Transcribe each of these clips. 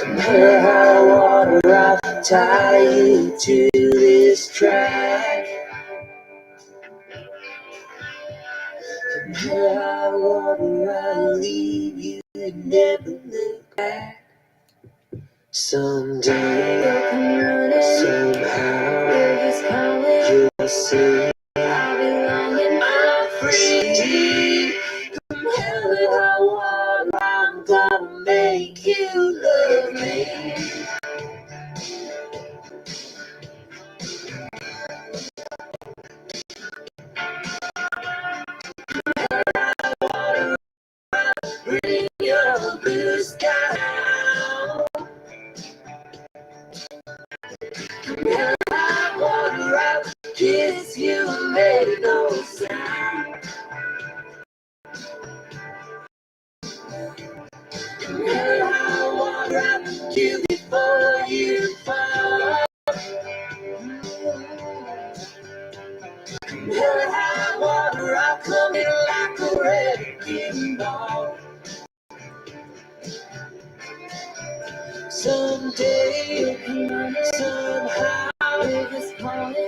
Her high water, I'll tie you to this track. Her high water, I'll leave you and never look back. Someday, somehow, you'll see I belong and I'm free. From hell and high water, I'm gonna make you love me. Bring your blue sky out. Hell and high water, I'll kiss you and make no sound. Hell and high water, I'll kill before you fall. Hell and high water, I'll come in like a wrecking ball. Someday, somehow,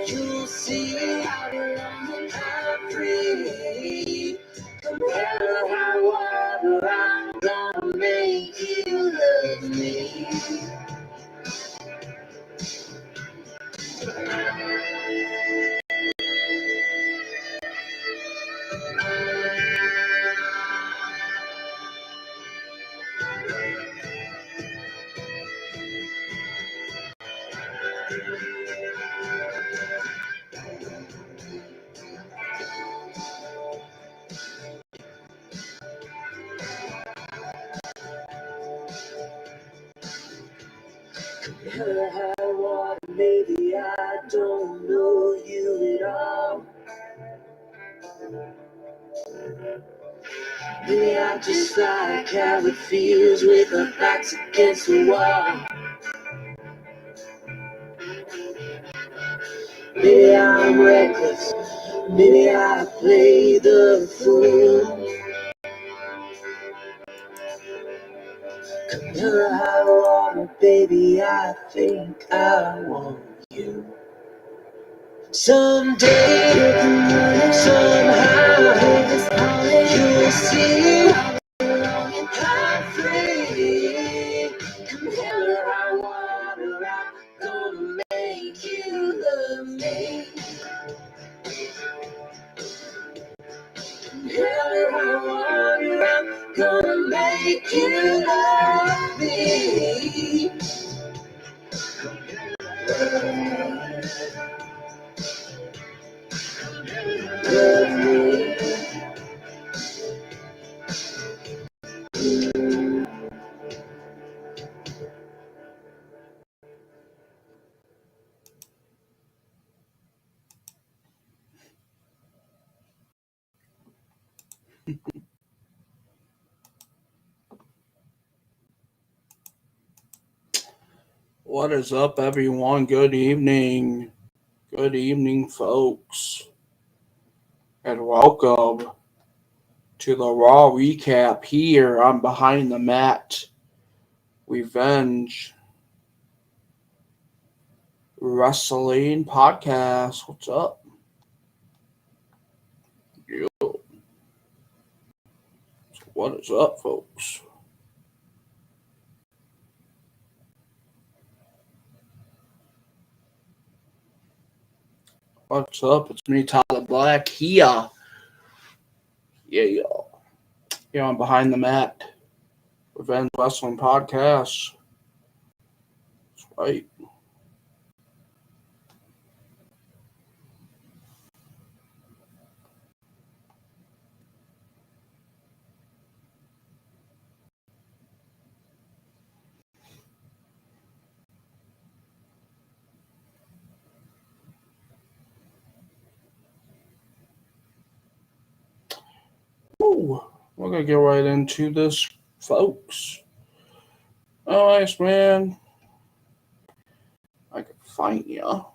you'll see I'm free. From hell and high water, I'm gonna make you love me. Hell and high water, maybe I don't know you at all. Maybe I'm just like how it feels with our backs against the wall. Maybe I'm reckless, maybe I play the fool. Hell and high water, baby, I think I want you. Someday, somehow, you'll see I'm free. Come hell or high water, I'm gonna make you love me. Come hell or high water, I'm gonna make you love me. Love me. What is up, everyone? Good evening. Good evening, folks. And welcome to the Raw Recap here on Behind the Mat Revenge Wrestling Podcast. What's up? Yo. What is up, folks? What's up? It's me, Tyler Black, here. Yeah, y'all. Here on Behind the Mat Revenge Wrestling Podcast. That's right. Ooh, we're going to get right into this, folks. Oh, nice, man. I can find you.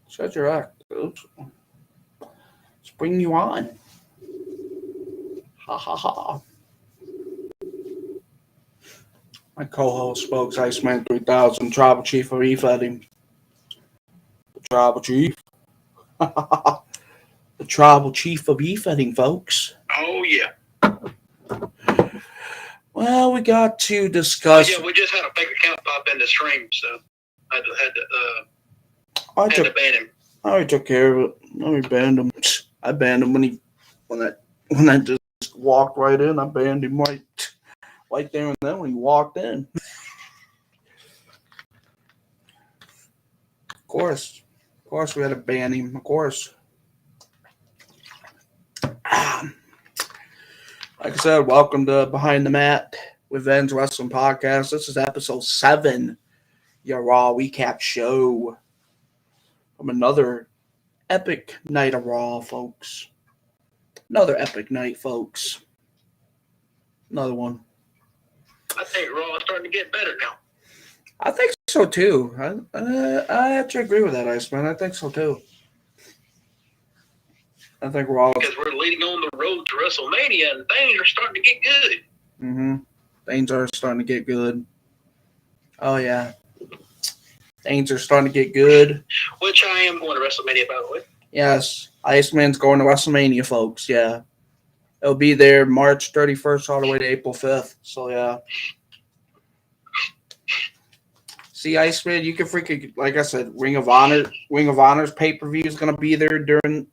Set your act. Oops. bring you on. Ha ha ha. My co-host, folks, Iceman 3000, Tribal Chief of E-Fetting. The Tribal Chief. The Tribal Chief of E-Fetting, folks. Oh, yeah. Well, we got to discuss. Yeah, we just had a fake account pop in the stream, so I had to ban him. I already took care of it. I already banned him. I banned him when I just walked right in. I banned him right there and then when he walked in. Of course, we had to ban him. Of course. Like I said, welcome to Behind the Mat with Vens Wrestling Podcast. This is episode 7, your Raw recap show from another epic night of Raw, folks. Another epic night, folks. Another one. I think Raw is starting to get better now. I think so, too. I have to agree with that, Iceman. I think so, too. I think Raw... Because we're leading on the road to WrestleMania, and things are starting to get good. Mm-hmm. Things are starting to get good. Oh, yeah. Things are starting to get good. Which I am going to WrestleMania, by the way. Yes. Iceman's going to WrestleMania, folks. Yeah. It'll be there March 31st all the way to April 5th. So, yeah. See, Iceman, you can freaking, like I said, Ring of Honor's pay-per-view is going to be there during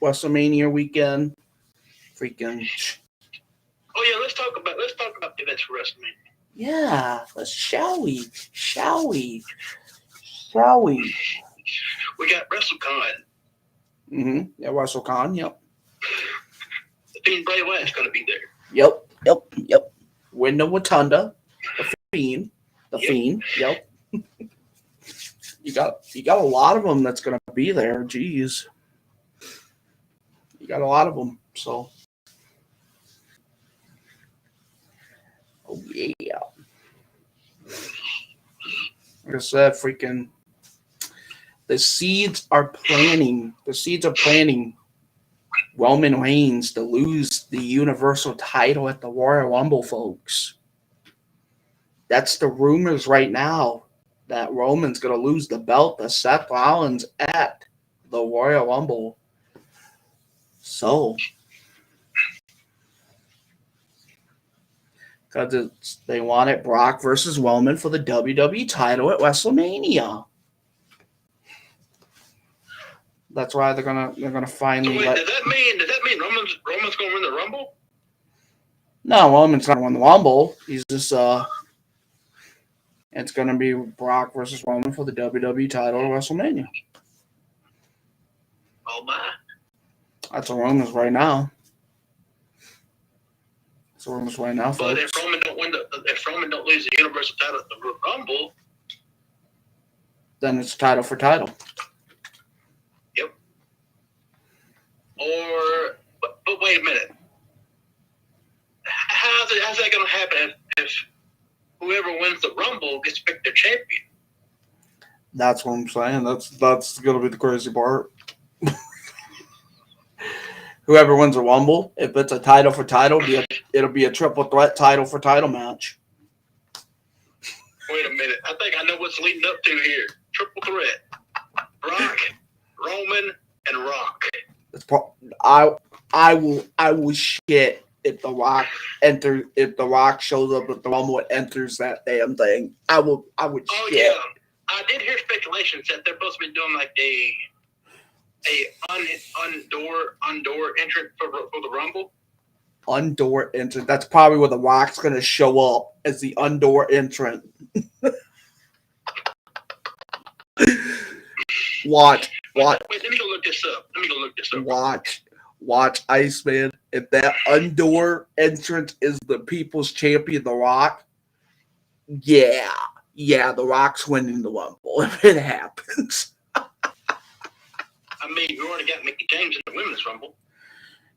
WrestleMania weekend. Freaking. Oh, yeah, let's talk about the events for WrestleMania. Yeah. Shall we? We got WrestleCon. Mm-hmm. Yeah, WrestleCon, yep. The Fiend Bray Wyatt's going to be there. Yep. Wyndham Rotunda, the Fiend. Yep. You got a lot of them that's going to be there. Jeez. You got a lot of them, so. Oh, yeah. Like I said, freaking. The seeds are planning Roman Reigns to lose the Universal title at the Royal Rumble, folks. That's the rumors right now, that Roman's going to lose the belt to Seth Rollins at the Royal Rumble. So, because they wanted Brock versus Roman for the WWE title at WrestleMania. That's why they're gonna finally. So wait, does that mean Roman's gonna win the Rumble? No, Roman's not gonna win the Rumble. He's just it's gonna be Brock versus Roman for the WWE title at WrestleMania. Oh my! That's what Roman's right now. Folks. But if Roman don't lose the Universal title at the Rumble, then it's title for title. Yep. But wait a minute. How's that going to happen if whoever wins the Rumble gets picked their champion? That's what I'm saying. That's going to be the crazy part. Whoever wins the Rumble, if it's a title for title, it'll be a triple threat title for title match. Wait a minute. I think I know what's leading up to here. Triple threat. Brock, Roman, and Rock. I will shit if the Rock shows up at the Rumble and enters that damn thing. I would shit. Oh yeah. I did hear speculations that they're supposed to be doing like a undoor entrance for the Rumble. Undoor entrance. That's probably where the Rock's gonna show up as the undoor entrant. Watch. Wait, let me go look this up. Watch, Iceman. If that undoor entrance is the People's Champion, The Rock, yeah, The Rock's winning the Rumble if it happens. I mean, we already got Mickie James in the Women's Rumble.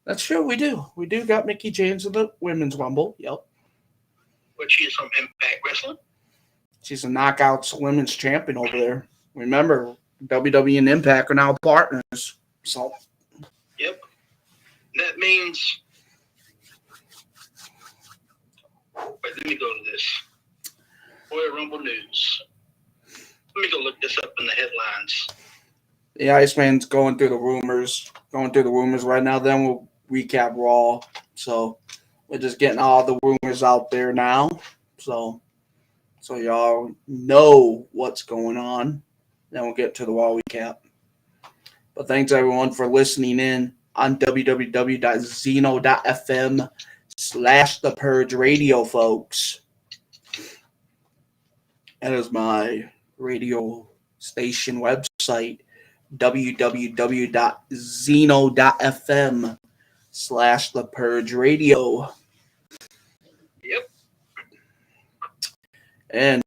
That's true, we do. We do got Mickie James in the Women's Rumble, yep. But she is from Impact Wrestling. She's a Knockouts Women's Champion over there. Remember, WWE and Impact are now partners. So, yep. That means. Wait, let me go to this. Royal Rumble news. Let me go look this up in the headlines. The Iceman's going through the rumors right now. Then we'll recap Raw. So we're just getting all the rumors out there now. So y'all know what's going on. Then we'll get to the Raw recap. But thanks everyone for listening in on www.zeno.fm/The Purge Radio, folks. That is my radio station website, www.zeno.fm/The Purge Radio. Yep. And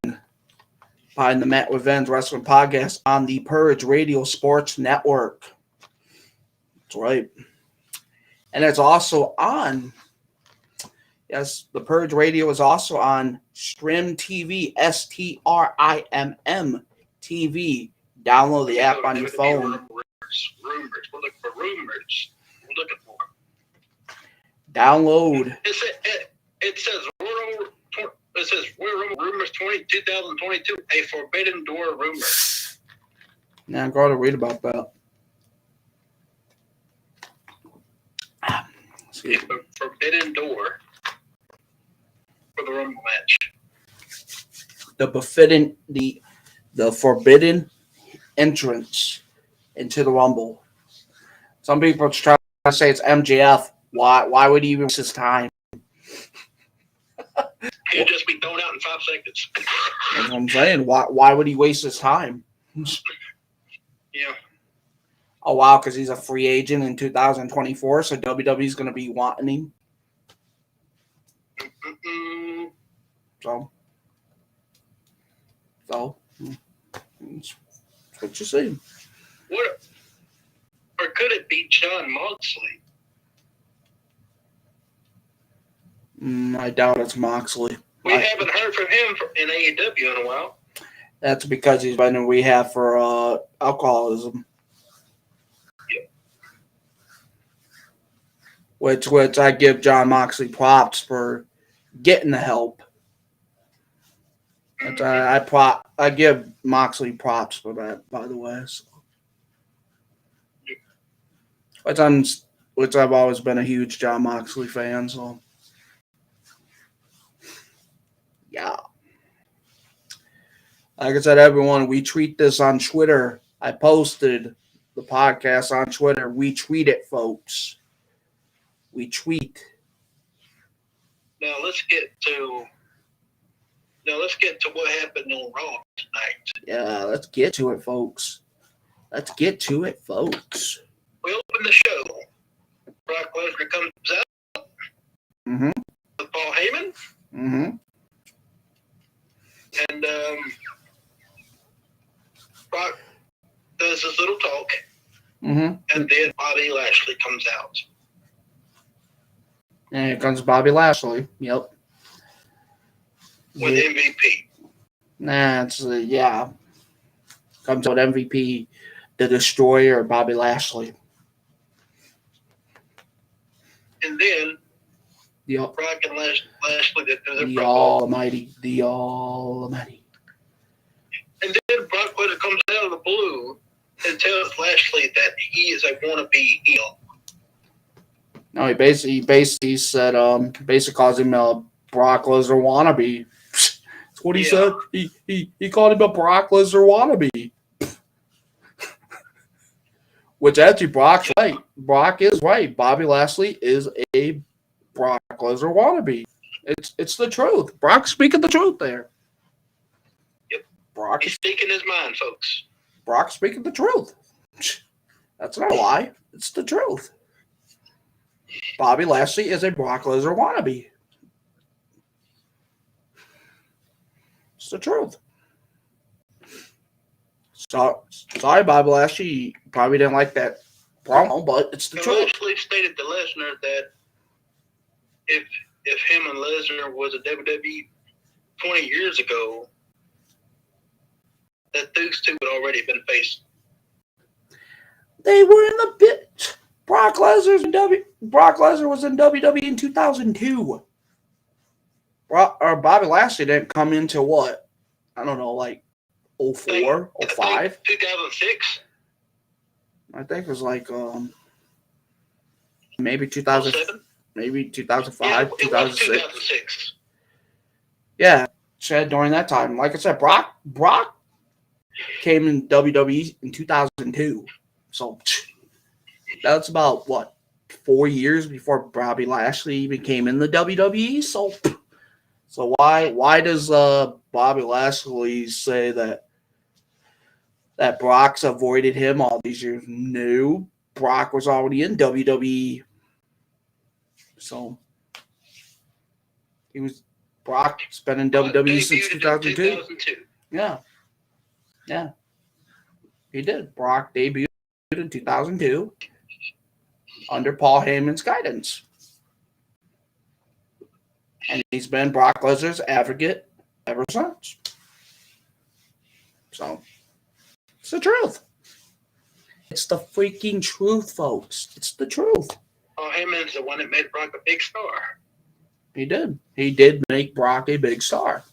find the Matt Revenge Wrestling Podcast on the Purge Radio Sports Network. That's right. And it's also on, yes, the Purge Radio is also on Strim TV, STRIMM TV. Download the app on your phone. Rumors. We're looking for rumors. We're looking for them. Download. It says Rumors 2022, a Forbidden Door rumor. Now I'm going to read about that. A Forbidden Door for the Rumble match. The forbidden entrance into the Rumble. Some people try to say it's MJF. Why would he even waste his time? He'll just be thrown out in 5 seconds. That's what I'm saying. Why would he waste his time? Yeah. Oh, wow, because he's a free agent in 2024, so WWE's going to be wanting him. Mm-mm. So, that's what you see. What? Or could it be Jon Moxley? I doubt it's Moxley. We haven't heard from him in AEW in a while. That's because he's been in rehab for alcoholism. Yep. Which I give Jon Moxley props for getting the help. I give Moxley props for that, by the way. So. Which I've always been a huge Jon Moxley fan, so yeah. Like I said, everyone, we tweet this on Twitter. I posted the podcast on Twitter. We tweet it, folks. We tweet. Now let's get to what happened on Raw tonight. Yeah, let's get to it, folks. We open the show. Brock Lesnar comes out. Mm-hmm. With Paul Heyman. Mm-hmm. And Brock does his little talk. Mm-hmm. And then Bobby Lashley comes out. And here comes Bobby Lashley. Yep. With MVP. Yeah. Comes out MVP, the Destroyer, Bobby Lashley. And then Yep. Brock and Lashley did their The promo. Almighty. And then Brock Lesnar comes out of the blue and tells Lashley that he is a wannabe heel. No, he basically said, basically calls him a Brock Lesnar wannabe. That's what he said. He called him a Brock Lesnar wannabe. Which actually, Brock's right. Brock is right. Bobby Lashley is a Brock Lesnar wannabe. It's the truth. Brock's speaking the truth there. Yep. Brock He's speaking his mind, folks. Brock's speaking the truth. That's not a lie. It's the truth. Bobby Lashley is a Brock Lesnar wannabe. It's the truth. So, sorry, Bobby Lashley. You probably didn't like that promo, but it's the truth. Lashley stated to Lesnar that if him and Lesnar was a WWE 20 years ago, that those two had already been faced. They were in the bit. Brock Lesnar was in WWE in 2002. Bobby Lashley didn't come into what? I don't know, like 04, 05? 2006? I think it was like maybe 2000, 07? maybe 2005, Yeah, it was 2006. 2006. Yeah, said during that time. Like I said, Brock came in WWE in 2002. So that's about what, 4 years before Bobby Lashley even came in the WWE. So why does Bobby Lashley say that Brock's avoided him all these years? No, Brock was already in WWE. So Brock's been in WWE since 2002. Yeah. He did. Brock debuted in 2002 under Paul Heyman's guidance. And he's been Brock Lesnar's advocate ever since. So, it's the truth. It's the freaking truth, folks. It's the truth. Paul Heyman's the one that made Brock a big star. He did. He did make Brock a big star.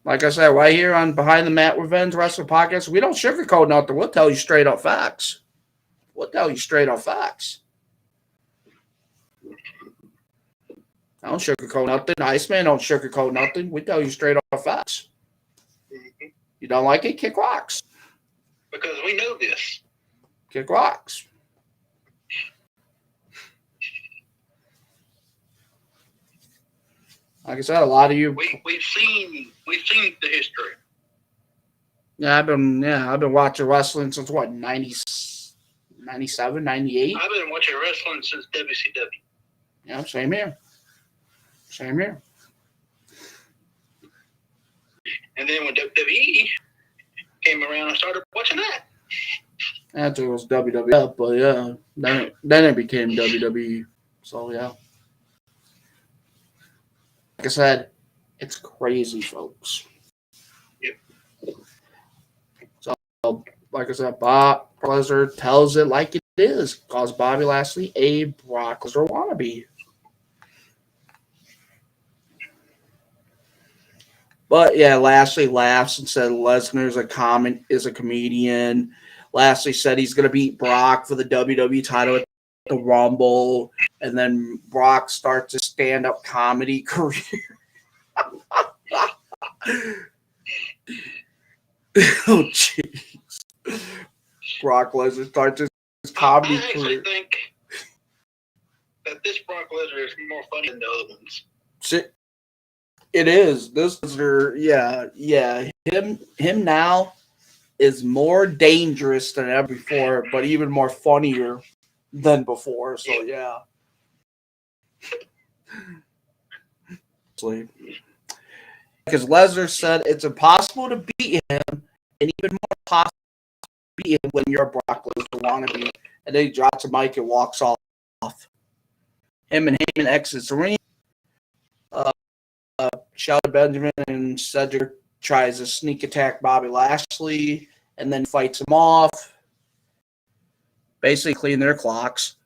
Like I said, right here on Behind the Mat Revenge Wrestling Podcast, we don't sugarcoat nothing. We'll tell you straight up facts. I don't sugarcoat nothing. Iceman don't sugarcoat nothing. We tell you straight up facts. Mm-hmm. You don't like it? Kick rocks. Because we know this. Kick rocks. Like I said, a lot of you. We've seen the history. Yeah, I've been watching wrestling since what, 97, 98? I've been watching wrestling since WCW. Yeah, same here. And then when WWE came around, I started watching that. After it was WWF, but yeah, then it became WWE. So yeah. Like I said, it's crazy, folks. Yep. So, like I said, Brock Lesnar tells it like it is. Calls Bobby Lashley a Brock Lesnar wannabe. But yeah, Lashley laughs and said Lesnar is a comedian. Lashley said he's going to beat Brock for the WWE title at the Rumble, and then Brock starts a stand-up comedy career. Oh, jeez. Brock Lesnar starts his comedy career. I actually think that this Brock Lesnar is more funny than the other ones. It is. This Lesnar, yeah. Him now is more dangerous than ever before, but even more funnier than before. So yeah. Because Lesnar said it's impossible to beat him, and even more possible to beat him when you're a Brock Lesnar wannabe. And then he drops a mic and walks off. Him and Heyman exits the ring. Shelton Benjamin and Cedric tries to sneak attack Bobby Lashley and then fights him off. Basically clean their clocks.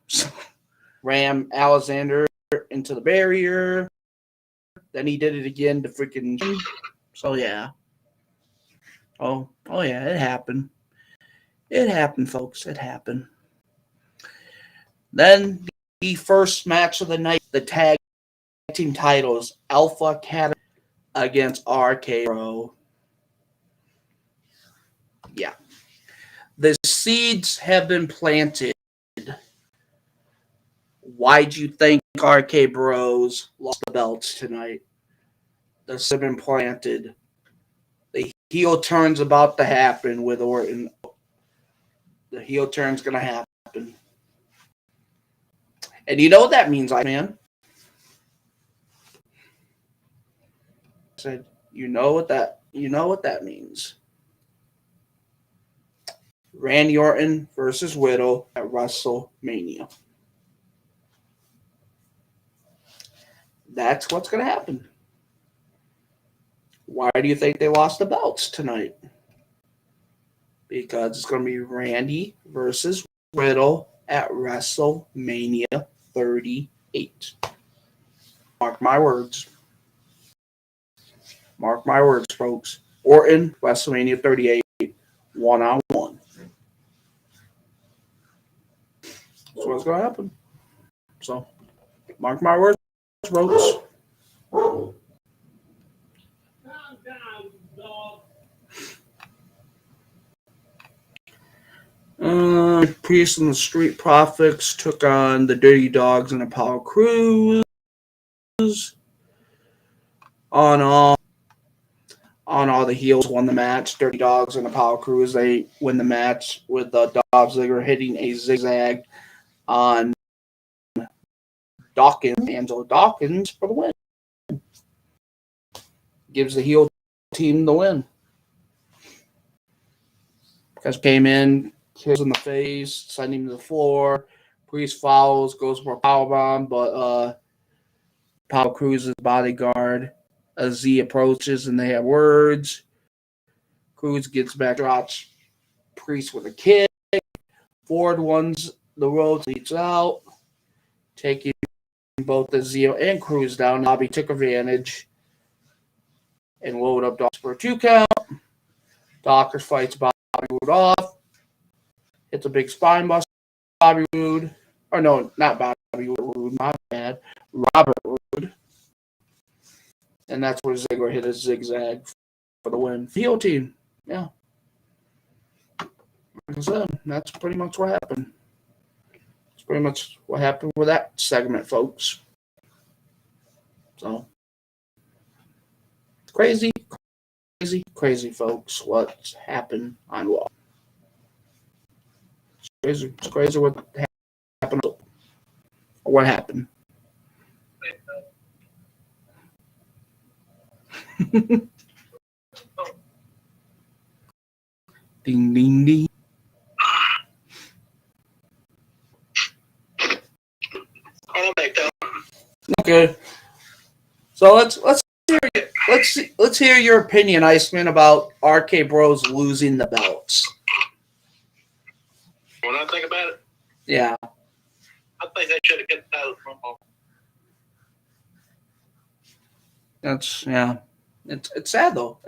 Ram Alexander into the barrier. Then he did it again to freaking. So yeah. Oh yeah, it happened. It happened, folks. It happened. Then the first match of the night, the tag team titles, Alpha Academy against RK Bro. Yeah. The seeds have been planted. Why'd you think RK Bros lost the belts tonight? The seeds have been planted. The heel turn's about to happen with Orton. The heel turn's going to happen. And you know what that means, man? I said, you know what that means. Randy Orton versus Widow at WrestleMania. That's what's going to happen. Why do you think they lost the belts tonight? because it's going to be Randy versus Riddle at WrestleMania 38. Mark my words. Mark my words, folks. Orton, WrestleMania 38, one-on-one. That's what's going to happen. So, mark my words, folks. Priest and the Street Profits took on the Dirty Dogs and Apollo Crews. On all the heels won the match. Dirty Dogs and Apollo Crews, they win the match with Dolph Ziggler hitting a zigzag on Angelo Dawkins for the win. Gives the heel team the win. Because came in, kills in the face, sent him to the floor. Priest follows, goes for a powerbomb, but Apollo Crews' bodyguard, Z approaches, and they have words. Crews gets back, drops Priest with a kick. Ford wins the road, leads out, taking both the Zio and Crews down. Bobby took advantage and loaded up Dawkins for a 2 count. Dawkins fights Bobby Roode off. Hits a big spine buster. Bobby Roode. Or no, not Bobby Roode. My bad. Robert Roode. And that's where Ziggler hit a zigzag for the win. Heel team. Yeah. Like I said, that's pretty much what happened. That's pretty much what happened with that segment, folks. So, crazy, folks, what happened on Raw. It's crazy what happened. What happened? Ding, ding, ding. Okay. So let's hear your opinion, Iceman, about RK Bros losing the belts. When I think about it, Yeah. I think they should have kept the titles from them. It's sad though.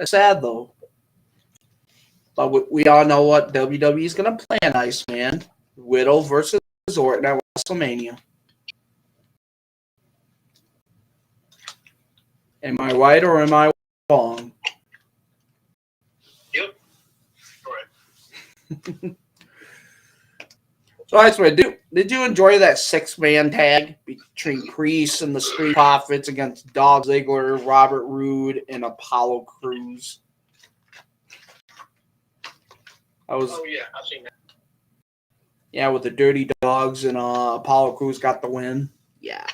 But we all know what WWE is going to plan, Iceman. Riddle versus Orton at WrestleMania. Am I right or am I wrong? Yep. Correct. So, Iceman, did you enjoy that 6-man tag between Priest and the Street Profits against Dolph Ziggler, Robert Roode, and Apollo Crews? Oh, yeah, I've seen that. Yeah, with the Dirty Dogs and Apollo Crews got the win. Yeah.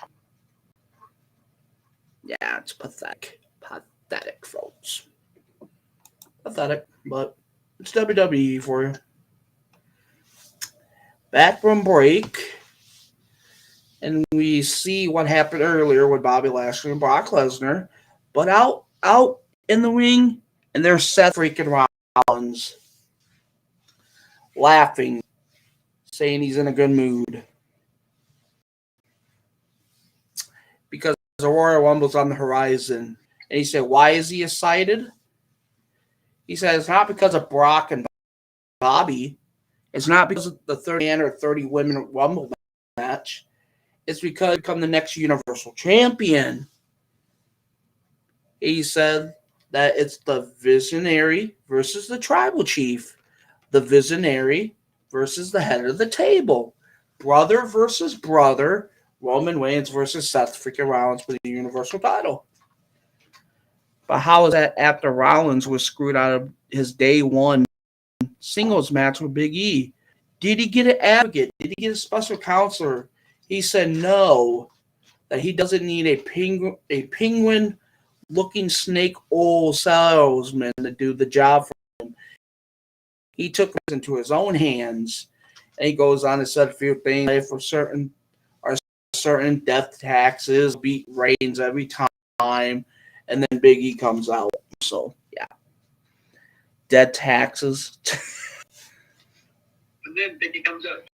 Yeah, it's pathetic. Pathetic, folks. Pathetic, but it's WWE for you. Back from break, and we see what happened earlier with Bobby Lashley and Brock Lesnar, but out in the ring, and there's Seth freaking Rollins laughing, saying he's in a good mood because the Royal Rumble's on the horizon. And he said, why is he excited? He said, it's not because of Brock and Bobby. It's not because of the 30 man or 30 women Rumble match. It's because he become the next Universal Champion. He said that it's the Visionary versus the Tribal Chief. The Visionary versus the head of the table. Brother versus brother. Roman Reigns versus Seth freaking Rollins for the Universal title. But how is that after Rollins was screwed out of his day one singles match with Big E? Did he get an advocate? Did he get a special counselor? He said no, that he doesn't need a penguin-looking snake oil salesman to do the job for him. He took this into his own hands, and he goes on to said a few things like for certain death taxes, beat Reigns every time, and then Big E comes out. So, yeah. Dead taxes. then Biggie comes out.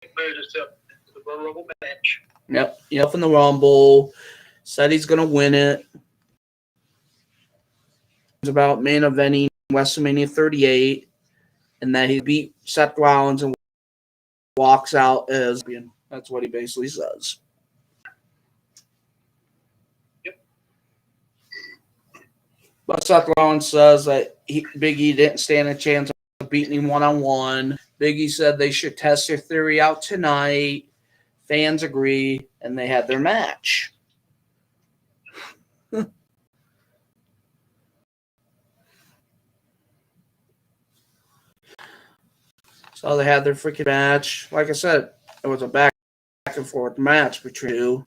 Declares himself into the Royal Rumble match. Yep, in the Rumble. Said he's going to win it. It's about main eventing WrestleMania 38, and that he beat Seth Rollins and walks out as champion. That's what he basically says. Yep. But Seth Rollins says that Big E didn't stand a chance of beating him one-on-one. Big E said they should test their theory out tonight. Fans agree, and they had their match. So they had their freaking match. Like I said, it was a back and forth match between two.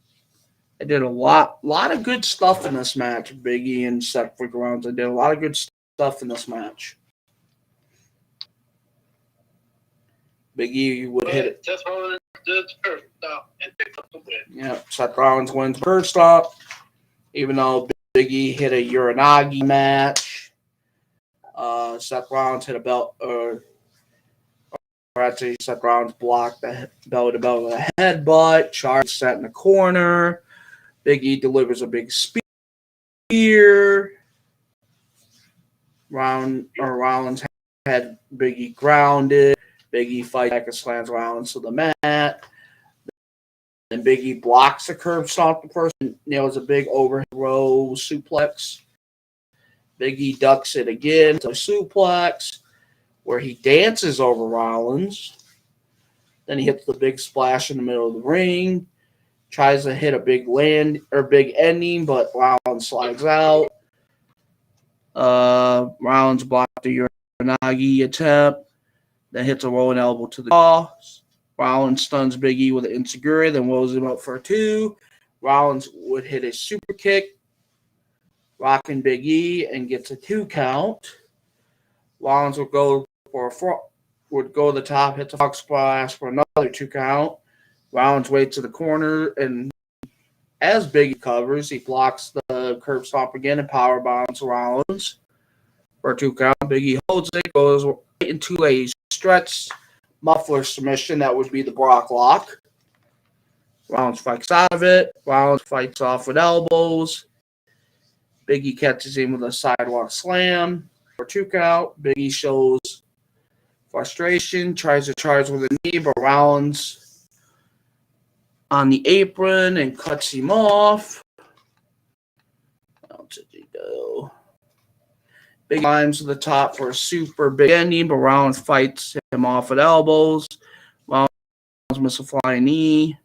They did a lot of good stuff in this match. Big E and Seth freaking Rollins. They did a lot of good stuff in this match. Big E would hit it. Seth Rollins did first stop and picked up the win. Yeah, Seth Rollins wins first stop, even though Big E hit a Uranagi match. Seth Rollins hit a belt, or actually Seth Rollins blocked the belt with a headbutt. Charles sat in the corner. Big E delivers a big spear. Rollins had Big E grounded. Big E fights back and slams Rollins to the mat. Then Big E blocks the curb stomp the person, nails a big overhead row suplex. Big E ducks it again to a suplex, where he dances over Rollins. Then he hits the big splash in the middle of the ring. Tries to hit a big ending, but Rollins slides out. Rollins blocked the Uranagi attempt. Then hits a rolling elbow to the jaw. Rollins stuns Big E with an enziguri, then rolls him up for a 2. Rollins would hit a super kick, rocking Big E, and gets a 2 count. Rollins would go to the top, hit the frog splash for another 2 count. Rollins waits to the corner, and as Big E covers, he blocks the curb stomp again and power bombs Rollins for a 2 count. Big E holds it, goes right into a stretch muffler submission. That would be the Brock Lock. Rollins fights out of it. Rollins fights off with elbows. Big E catches him with a sidewalk slam for 2 count. Big E shows frustration, tries to charge with a knee, but Rollins on the apron and cuts him off. How did he go? Big climbs to the top for a super big ending, but Rollins fights him off at elbows. Rollins missed a flying knee.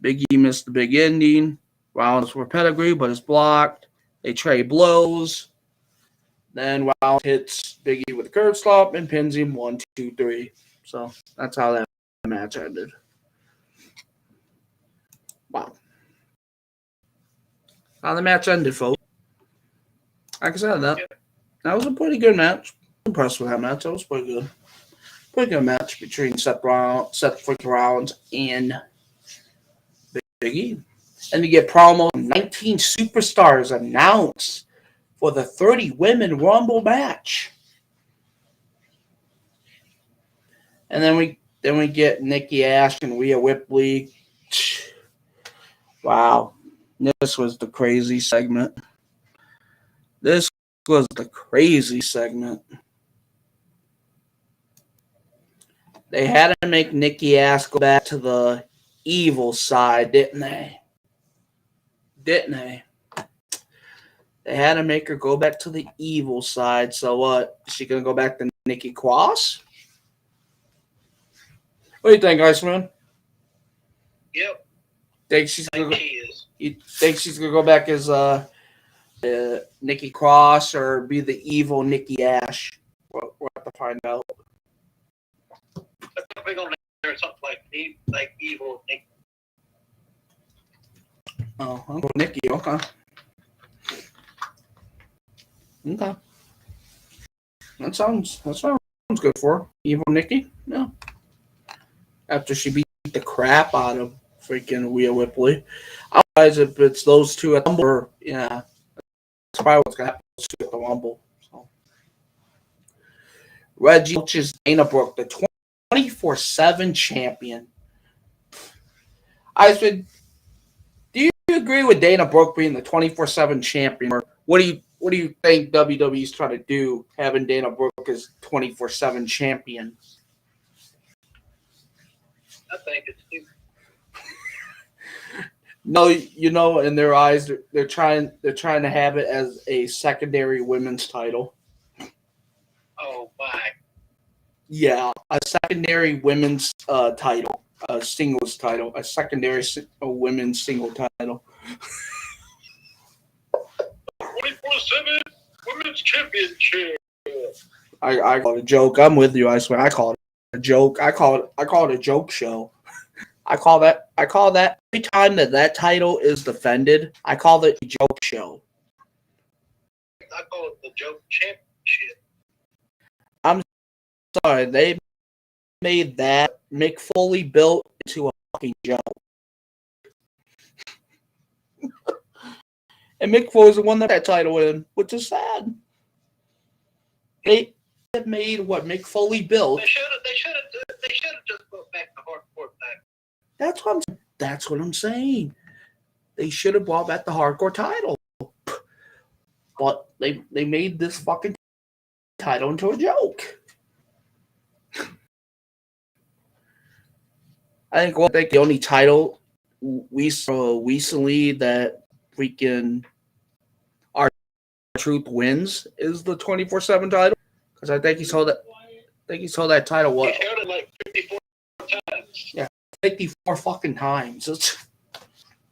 Big E missed the big ending. Rollins for pedigree, but is blocked. They trade blows. Then Rollins hits Big E with a curb stomp and pins him 1, 2, 3. So that's how that match ended. Wow. How the match ended, folks. Like I said, that was a pretty good match. I'm impressed with that match. That was pretty good. Pretty good match between Seth Rollins and Big E. And you get promo 19 superstars announced for the 30 women Rumble match. And then we get Nikki Ash and Rhea Ripley. Wow. This was the crazy segment. This was the crazy segment. They had to make Nikki Ash go back to the evil side, didn't they? They had to make her go back to the evil side. So what? Is she going to go back to Nikki Cross? What do you think, Iceman? Yep. You think she's gonna go back as Nikki Cross or be the evil Nikki Ash? We'll have to find out. I think we're gonna hear something like evil Nikki. Oh, Uncle Nikki. Okay. That sounds good for her. Evil Nikki. Yeah. After she beat the crap out of freaking Rhea Ripley. Otherwise, if it's those two at the Rumble, yeah, that's probably what's going to happen at the Rumble. So. Reggie coaches Dana Brooke, the 24/7 champion. I said, do you agree with Dana Brooke being the 24/7 champion? Or what do you think WWE's trying to do, having Dana Brooke as 24/7 champion? I think it's stupid. No, in their eyes, they're trying to have it as a secondary women's title. Oh my! Yeah, a secondary women's title, a singles title, a secondary women's single title. 24/7 Women's Championship. I call it a joke. I'm with you. I swear, I call it a joke. I call it a joke show. I call that every time that title is defended, I call it a joke show. I call it the joke championship. I'm sorry, they made that Mick Foley built into a fucking joke. And Mick Foley's the one that title in, which is sad. They have made what Mick Foley built. They should have just put back the hardcore title. That's what I'm saying. They should have brought back the hardcore title. But they made this fucking title into a joke. I think the only title we saw recently that freaking R-Truth wins is the 24/7 title. Because I think he saw that title what? He held it like 54 times. Yeah, 54 fucking times. It's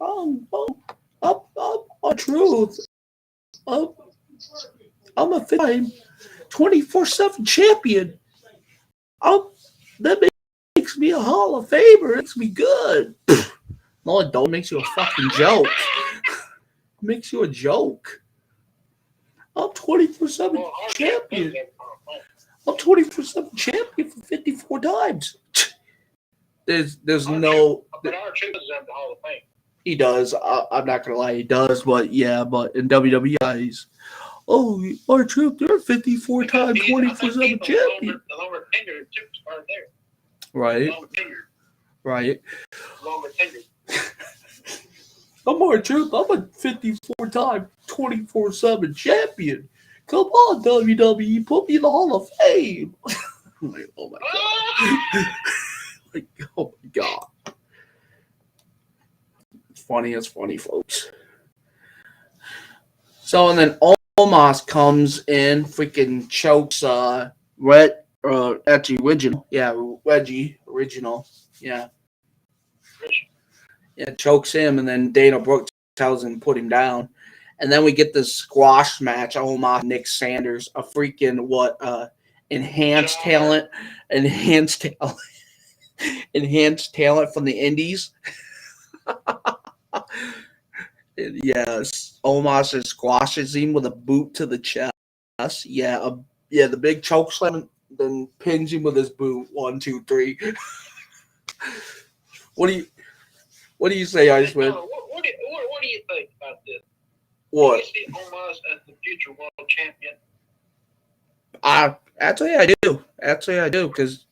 R-Truth. I'm a 24/7 champion. That makes me a Hall of Famer. It makes me good. No, it don't. Makes you a fucking joke. It makes you a joke. I'm 24/7 champion. I'm 24/7 champion for 54 times. There's no. But R-Truth is in the Hall of Fame. He does. I'm not gonna lie, he does. But yeah, but in WWE, he's R-Truth, you're 54-time 24/7 champion. The longer tenured superstar there. Right. Longer tenured. Right. Longer tenured. I'm R-Truth. I'm a 54-time 24/7 champion. Come on, WWE, put me in the Hall of Fame. Like, oh my god. Like, oh my god. It's funny, folks. So, and then Omos comes in, freaking chokes actually original. Yeah, Reggie, original. Yeah. Yeah, chokes him, and then Dana Brooke tells him to put him down. And then we get this squash match, Omos, Nick Sanders, a freaking enhanced talent from the Indies. Yes, Omos just squashes him with a boot to the chest. Yeah, the big choke slam, then pins him with his boot. 1, 2, 3. What do you say, Iceman? What do you think about this? What? Do you see Omos as the future world champion? Actually, I do. Because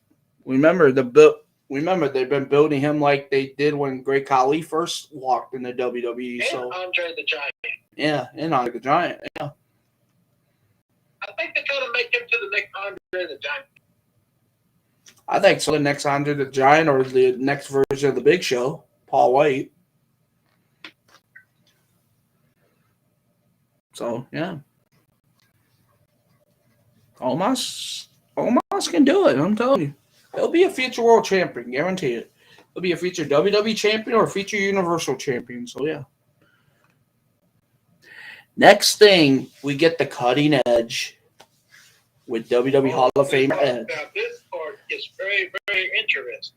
remember they've been building him like they did when Great Khali first walked in the WWE. And So Andre the Giant. yeah, and Andre the Giant. Yeah, I think they're trying to make him to the next Andre the Giant. I think so. The next Andre the Giant or the next version of the Big Show, Paul White. So yeah, Omos can do it. I'm telling you. He'll be a future world champion, guarantee it. He'll be a future WWE champion or a future Universal champion. So yeah. Next thing, we get the cutting edge with WWE Hall of Famer Edge. Now this part is very, very interesting.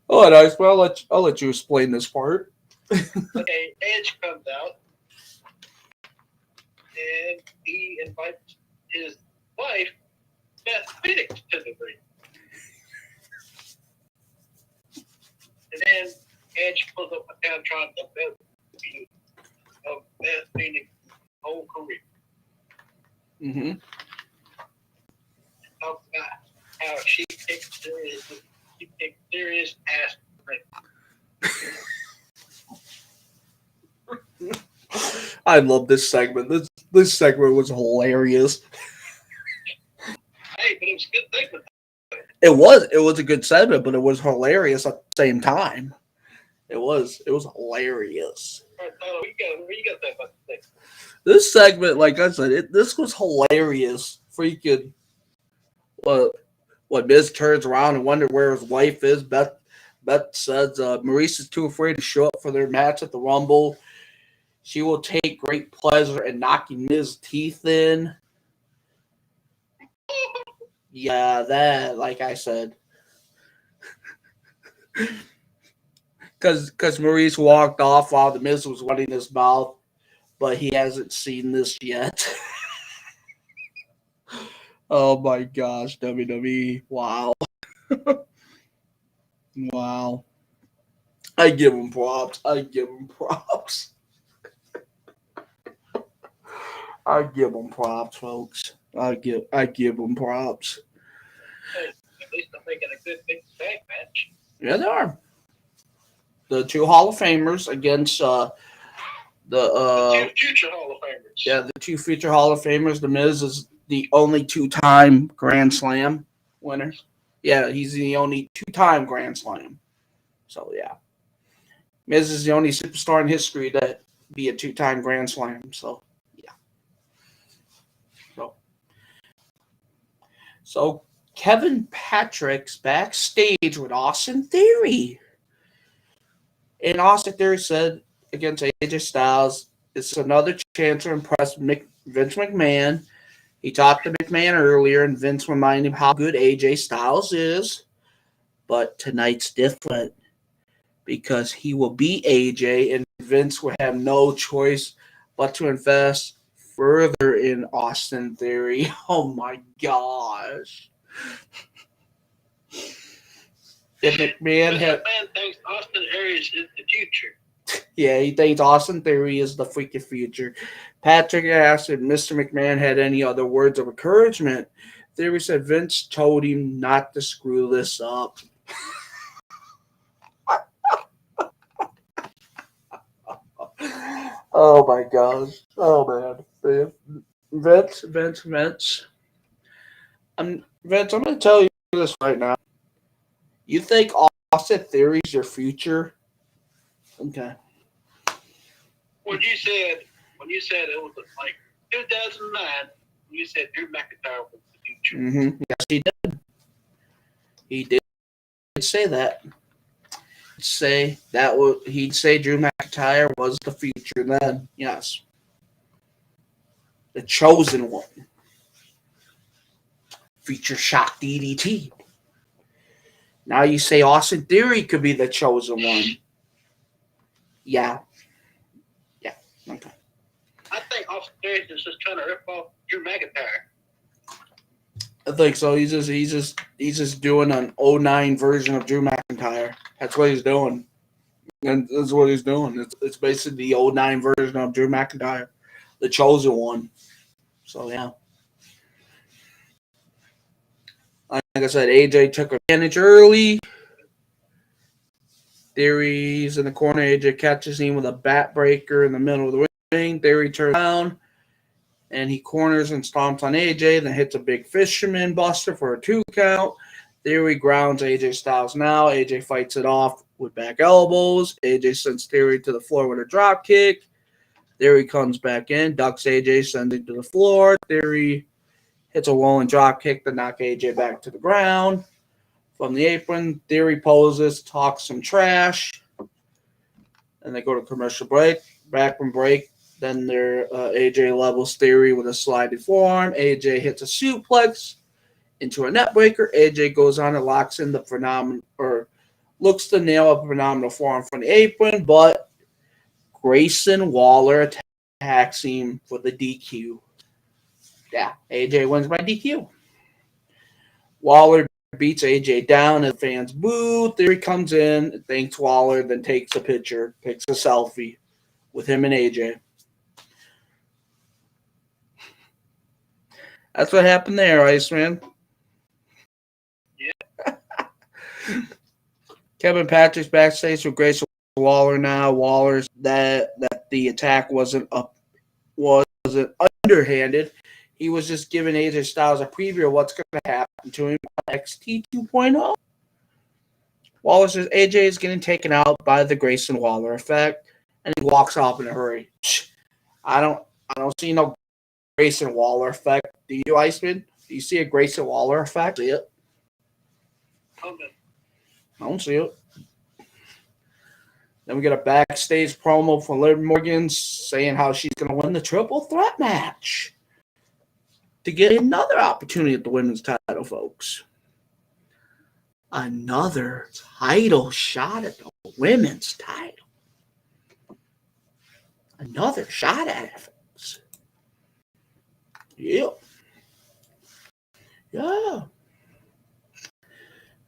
Oh, nice. Well, I'll let you explain this part. Okay, Edge comes out and he invites his wife, Beth Phoenix, to the ring. And then Edge pulls up a tantrum of Beth Phoenix's whole career. Mm-hmm. Talks about how she picked her as the You take serious ass. I love this segment. This segment was hilarious. Hey, but it was a good thing. It was a good segment, but it was hilarious at the same time. It was hilarious. All right, Tyler, what you got that about the thing? This segment, like I said, this was hilarious. Freaking what Miz turns around and wonders where his wife is. Beth says Maurice is too afraid to show up for their match at the Rumble. She will take great pleasure in knocking Miz's teeth in. Yeah, that, like I said. Because Maurice walked off while the Miz was running his mouth, but he hasn't seen this yet. Oh my gosh, WWE. Wow. Wow. I give him props. I give him props, folks. I give them props. Hey, at least I'm making a good big tag match. Yeah, they are. The two Hall of Famers against The two future Hall of Famers. Yeah, the two future Hall of Famers. The Miz is the only two-time Grand Slam winner. Yeah, he's the only two-time Grand Slam. So, yeah. Miz is the only superstar in history to be a two-time Grand Slam. So, yeah. So Kevin Patrick's backstage with Austin Theory. And Austin Theory said against AJ Styles, it's another chance to impress Vince McMahon. He talked to McMahon earlier, and Vince reminded him how good AJ Styles is. But tonight's different because he will beat AJ, and Vince will have no choice but to invest further in Austin Theory. Oh my gosh. If McMahon thinks Austin Theory is the future. Yeah, he thinks Austin Theory is the freaking future. Patrick asked if Mr. McMahon had any other words of encouragement. Theory said Vince told him not to screw this up. Oh my gosh. Oh man. Vince. Vince, I'm going to tell you this right now. You think Austin Theory's your future? Okay. When you said it was like 2009, you said Drew McIntyre was the future. Mm-hmm. Yes, he did. He did say that. He'd say Drew McIntyre was the future then. Yes. The chosen one. Future Shock DDT. Now you say Austin Theory could be the chosen one. Yeah. Okay. I think Austin Theory is just trying to rip off Drew McIntyre. I think so. He's just doing an 09 version of Drew McIntyre. That's what he's doing. And that's what he's doing. It's basically the 09 version of Drew McIntyre. The chosen one. So yeah. Like I said, AJ took advantage early. Theory's in the corner. AJ catches him with a bat breaker in the middle of the ring. Theory turns around, and he corners and stomps on AJ, then hits a big fisherman buster for a 2 count. Theory grounds AJ Styles now. AJ fights it off with back elbows. AJ sends Theory to the floor with a drop kick. Theory comes back in, ducks AJ, sends him to the floor. Theory hits a rolling drop kick to knock AJ back to the ground. From the apron, Theory poses, talks some trash. And they go to commercial break. Back from break, then AJ levels Theory with a sliding forearm. AJ hits a suplex into a net breaker. AJ goes on and locks in looks to nail a phenomenal forearm from the apron, but Grayson Waller attacks him for the DQ. Yeah, AJ wins by DQ. Waller beats AJ down and fans boo. Theory comes in, thanks Waller, then takes a picture, takes a selfie with him and AJ. That's what happened there, Iceman. Yeah. Kevin Patrick's backstage with Grayson Waller now. Waller's that the attack wasn't underhanded. He was just giving AJ Styles a preview of what's going to happen to him on NXT 2.0. Waller says AJ is getting taken out by the Grayson Waller effect, and he walks off in a hurry. I don't see no Grayson Waller effect. Do you, Iceman? Do you see a Grayson Waller effect? See it? I don't see it. Then we get a backstage promo from Liv Morgan saying how she's going to win the triple threat match to get another opportunity at the women's title, folks. Another title shot at the women's title. Another shot at it, folks. Yeah. Yeah.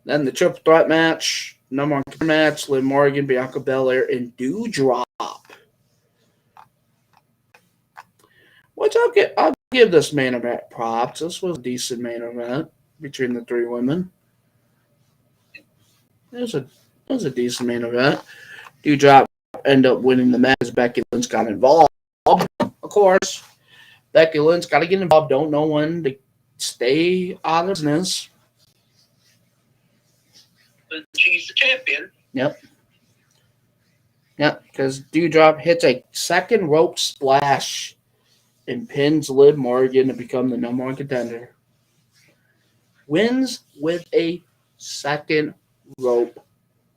Then the triple threat match, number one match, Liv Morgan, Bianca Belair, and Doudrop. Which I'll give this main event props. This was a decent main event between the three women. It was a decent main event. Doudrop ended up winning the match as Becky Lynch got involved. Of course, Becky Lynch got to get involved. Don't know when to stay out of business. But she's the champion. Yep, because Doudrop hits a second rope splash and pins Liv Morgan to become the number one contender. Wins with a second rope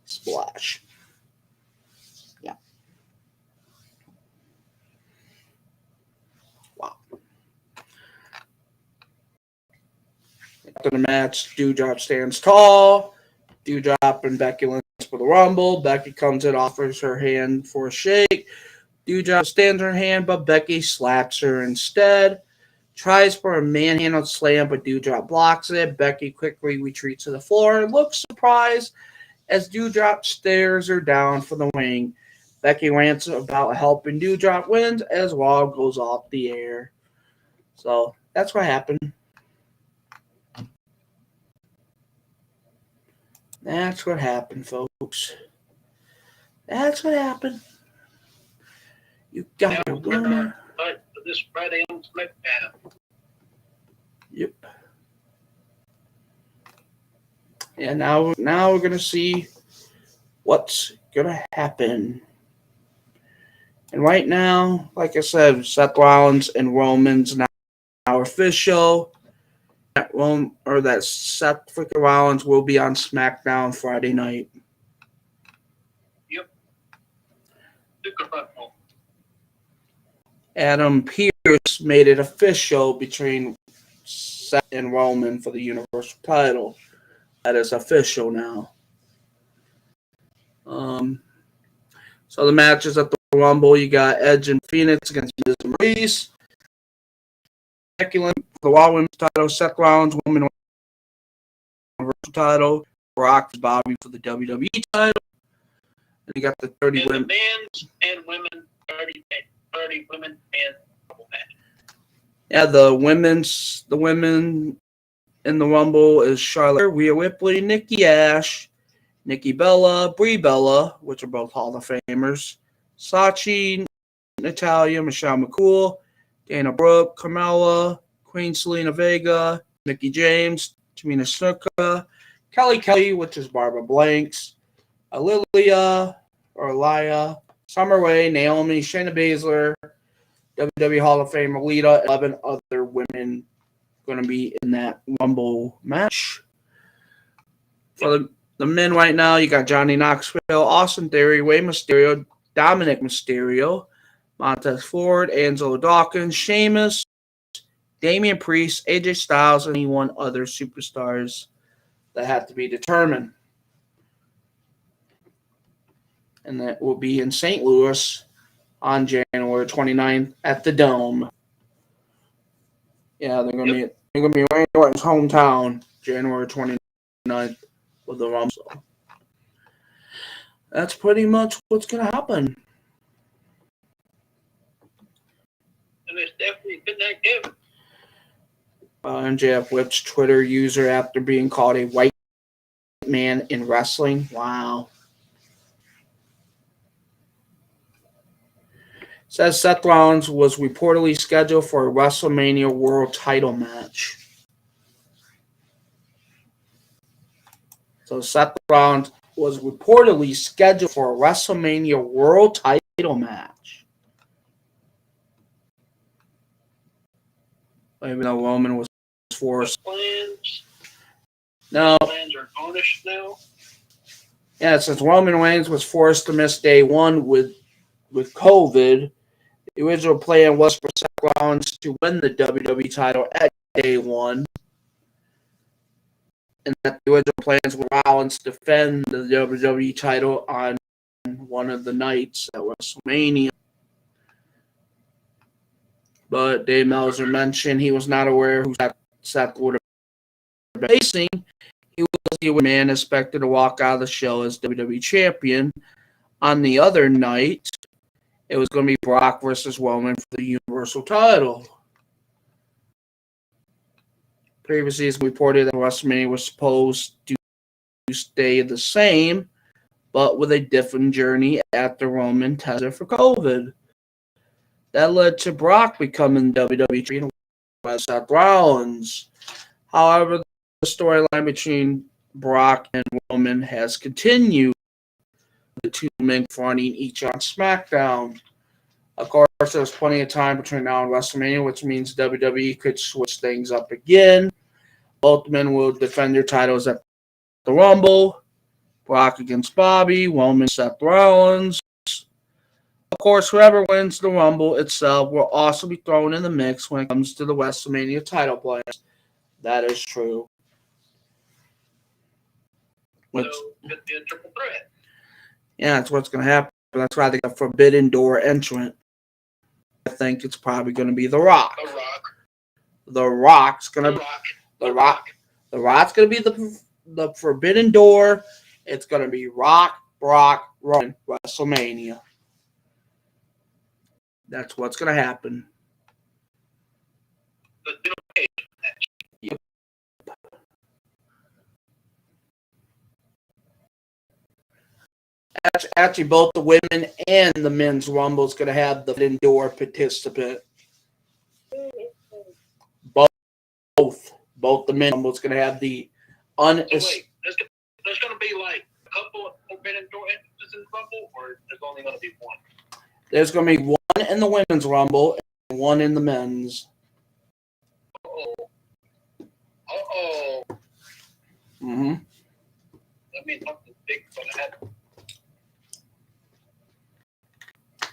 splash. Yeah. Wow. After the match, Doudrop stands tall. Doudrop and Becky Lynch for the Rumble. Becky comes in, offers her hand for a shake. Doudrop stands her hand, but Becky slaps her instead. Tries for a manhandle slam, but Doudrop blocks it. Becky quickly retreats to the floor and looks surprised as Doudrop stares her down for the wing. Becky rants about helping Doudrop wins as Raw goes off the air. So that's what happened. That's what happened, folks. That's what happened. You got a winner. This Friday on SmackDown. Yep. Yeah, now we're gonna see what's gonna happen. And right now, like I said, Seth Rollins and Roman's now official. That Seth freaking Rollins will be on SmackDown Friday night. Yep. Adam Pearce made it official between Seth and Roman for the Universal title. That is official now. So the matches at the Rumble, you got Edge and Phoenix against Miz and Maurice. Becky Lynch for the Raw Women's title. Seth Rollins Women's Universal title. Brock Bobby for the WWE title. And you got the 30 women. The men's and women 30 women and match. Yeah, the women in the Rumble is Charlotte, Rhea Ripley, Nikki Ash, Nikki Bella, Brie Bella, which are both Hall of Famers, Sachi, Natalya, Michelle McCool, Dana Brooke, Carmella, Queen Selena Vega, Mickie James, Tamina Snuka, Kelly, which is Barbara Blanks, Lilia, Summer Rae, Naomi, Shayna Baszler, WWE Hall of Famer Lita, 11 other women going to be in that Rumble match. For the men right now, you got Johnny Knoxville, Austin Theory, Rey Mysterio, Dominic Mysterio, Montez Ford, Angelo Dawkins, Sheamus, Damian Priest, AJ Styles, and 21 other superstars that have to be determined. And that will be in St. Louis on January 29th at the Dome. Yeah, they're going to be Randy Orton's hometown, January 29th with the Rumble. So that's pretty much what's going to happen. And it's definitely good night, Kevin. MJF whips Twitter user after being called a white man in wrestling. Wow. Says Seth Rollins was reportedly scheduled for a WrestleMania World Title match. So Seth Rollins was reportedly scheduled for a WrestleMania World Title match. Even though Roman was forced. Plans? No. Plans are garnished now? Yeah, since Roman Reigns was forced to miss day one with COVID, the original plan was for Seth Rollins to win the WWE title at day one. And that the original plans were Rollins defend the WWE title on one of the nights at WrestleMania. But Dave Meltzer mentioned he was not aware who Seth would have been facing. He was the man expected to walk out of the show as WWE champion. On the other night, it was going to be Brock versus Roman for the Universal title. Previously, it's reported that WrestleMania was supposed to stay the same, but with a different journey after Roman tested for COVID. That led to Brock becoming WWE champion with Seth Rollins. However, the storyline between Brock and Roman has continued, the two men confronting each on SmackDown. Of course, there's plenty of time between now and WrestleMania, which means WWE could switch things up again. Both men will defend their titles at the Rumble. Brock against Bobby, Roman, Seth Rollins. Of course, whoever wins the Rumble itself will also be thrown in the mix when it comes to the WrestleMania title plans. That is true. So, could be a triple threat. Yeah, that's what's going to happen. That's why they got Forbidden Door entrant. I think it's probably going to be The Rock. The Rock. The Rock's going to The Rock's going to be the Forbidden Door. It's going to be Rock, Brock, Roman, WrestleMania. That's what's going to happen. Yep. Actually, both the women and the men's Rumble is going to have the Forbidden Door participant. Both the men's Rumble is going to have the Wait, there's going to be like a couple of Forbidden Door entrances in the Rumble, or there's only going to be one? There's going to be one in the women's Rumble and one in the men's. Uh-oh. Mm-hmm. That means something big is going to happen.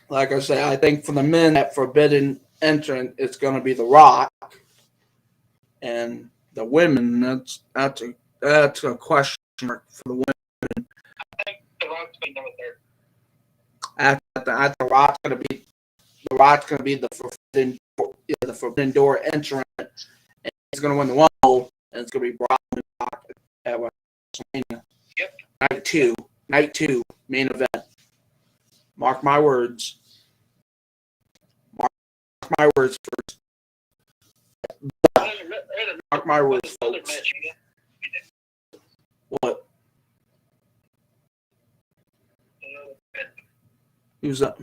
Like I said, I think for the men, that Forbidden entrant, it's going to be The Rock. And the women, that's a question mark for the women. I think The Rock's going to be number 3rd. The Rock's going to be the Forbidden Door entrant, and he's going to win the Rumble, and it's going to be Brock at WrestleMania. Yep. Night two, main event. Mark my words. Mark my words first. Mark my words, folks. What? Who's up?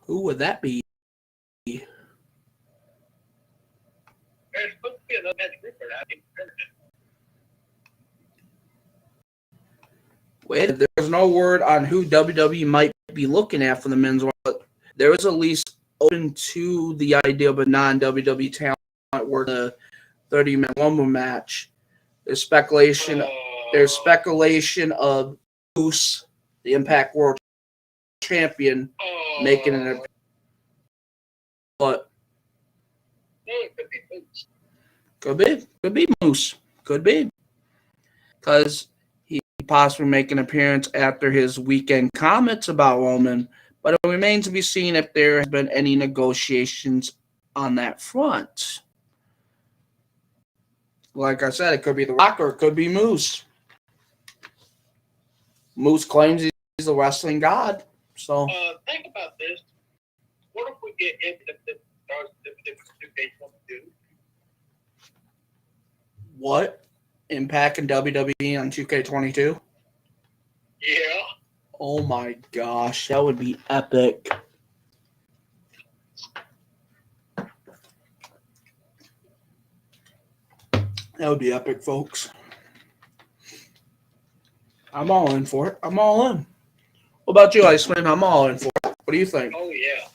Who would that be? There's supposed to be another match group for that. Wait, there's no word on who WWE might be looking at for the men's one, but there is at least open to the idea of a non-WWE talent worth the 30-man Rumble match. There's speculation of Moose, the Impact World Champion, making an appearance. But it could be Moose. Could be Moose. Could be. Because he possibly make an appearance after his weekend comments about Roman, but it remains to be seen if there has been any negotiations on that front. Like I said, it could be The Rock or it could be Moose. Moose claims he's a wrestling god. So think about this. What if we get into the Cage want to do? What? Impact and WWE on 2K22? Yeah. Oh my gosh, that would be epic. That would be epic, folks. I'm all in for it. I'm all in. What about you, Iceman? I'm all in for it. What do you think? Oh yeah.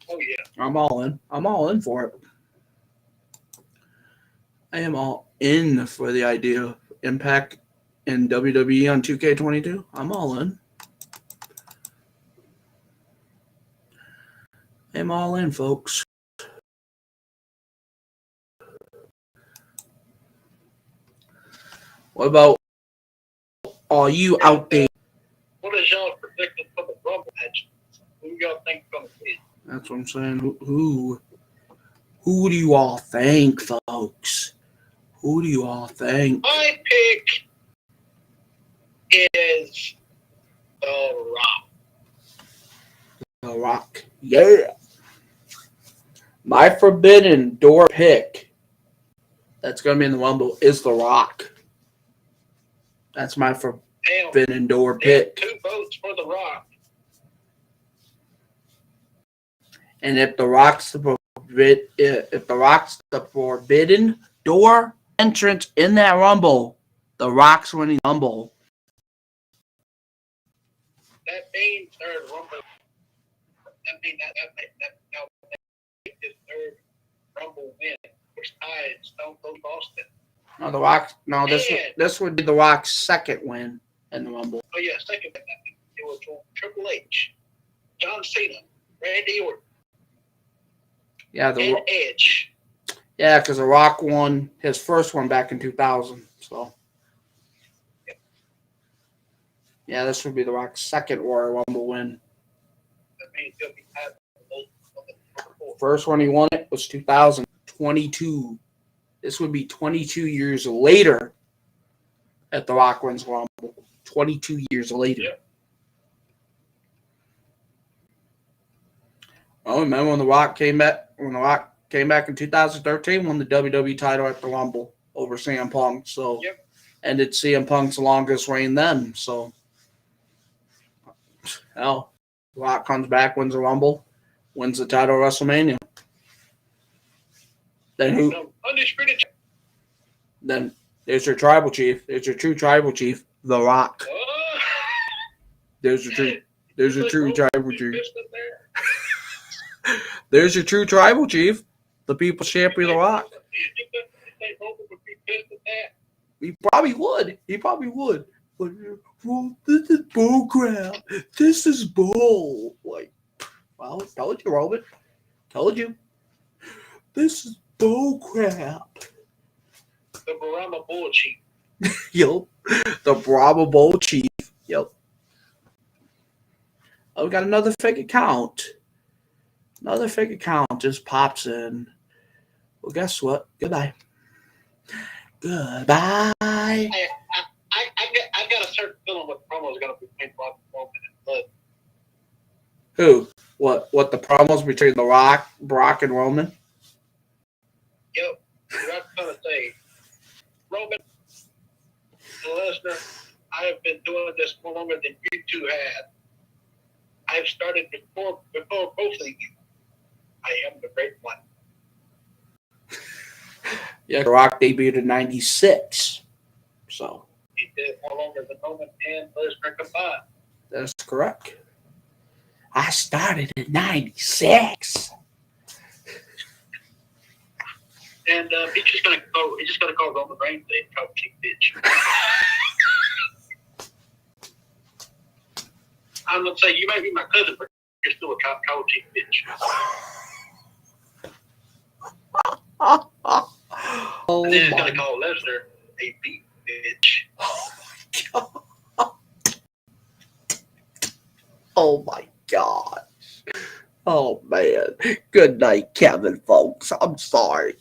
Oh yeah. I'm all in. I'm all in for it. I am all in for the idea of Impact and WWE on 2K22. I'm all in. I'm all in, folks. What about all you out there? What is y'all predicting for the Rumble match? Who y'all think gonna win? That's what I'm saying. Who do you all think, folks? Who do you all think? My pick is The Rock. The Rock. Yeah. My forbidden door pick that's going to be in the Rumble is The Rock. That's my forbidden door pick. 2 votes for The Rock. And if The Rock's the forbidden door entrance in that Rumble, The Rock's winning the Rumble. That means third Rumble. That means that his third Rumble win, which tied Stone Cold Austin. No, The Rock. No, this would be The Rock's second win in the Rumble. Oh yeah, second win. It was Triple H, John Cena, Randy Orton, Yeah, and Edge. Yeah, because The Rock won his first one back in 2000. So, yeah, this would be The Rock's second Royal Rumble win. That means he'll be tied for First one he won it was 2022. This would be 22 years later that The Rock wins Rumble. 22 years later. Yep. Oh, remember when The Rock came back? When The Rock came back in 2013, won the WWE title at the Rumble over CM Punk. So, Yep. ended CM Punk's longest reign then. So, hell, The Rock comes back, wins the Rumble, wins the title at WrestleMania. Then who? Undisputed. Then there's your tribal chief. There's your true tribal chief, The Rock. There's your true. There's your true tribal chief. There's your true tribal chief, the People's Champion, The Rock. He probably would. He probably would. But, well, this is bull crap. This is bull. Like, well, told you, Robin. Told you. This is bull crap. The Brahma Bull Chief. Yup. The Brahma Bull Chief. Yup. Oh, we got another fake account. Another fake account just pops in. Well, guess what? Goodbye. Goodbye. I got a certain feeling what the promo is going to be between Rock and Roman and Bud. Who? What the promos between The Rock, Brock, and Roman? Yep. I'm going to say, Roman and Lesnar, I have been doing this for longer than you two have. I've started before both of you. I am the great one. Yeah, The Rock debuted in 96. So. He did it more longer than Roman and Lesnar combined. That's correct. I started in 96. And he's just gonna call Roman Reigns a cold cheek bitch. I'm gonna say you may be my cousin, but you're still a cold cheek bitch. Oh, and then he's gonna call Lesnar a beat bitch. Oh my gosh. Oh man. Good night, Kevin, folks. I'm sorry.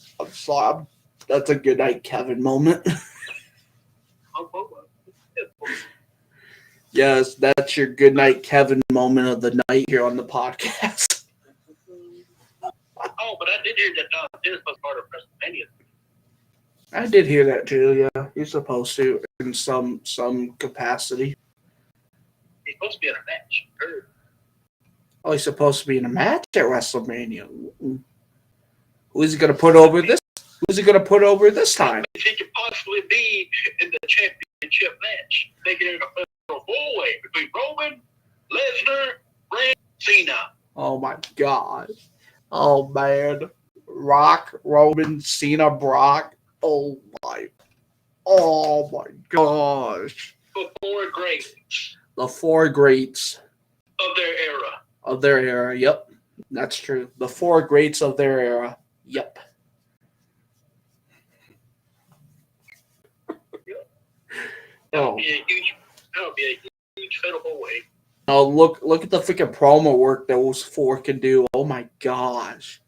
That's a good night, Kevin moment. Yes, that's your good night, Kevin moment of the night here on the podcast. Oh, but I did hear that Dennis was part of WrestleMania. I did hear that too. Yeah, he's supposed to in some capacity. He's supposed to be in a match. Sure. Oh, he's supposed to be in a match at WrestleMania. Who's he gonna put over this? Who's he gonna put over this time? He could possibly be in the championship match, making it a four-way between Roman, Lesnar, Randy, Cena. Oh my God! Oh man, Rock, Roman, Cena, Brock. Oh my gosh! The four greats The four greats of their era. of their era. Yep, that's true. The four greats of their era. Yep. That Oh. would be a huge fatal four-way. Oh, look at the freaking promo work those four can do. Oh my gosh.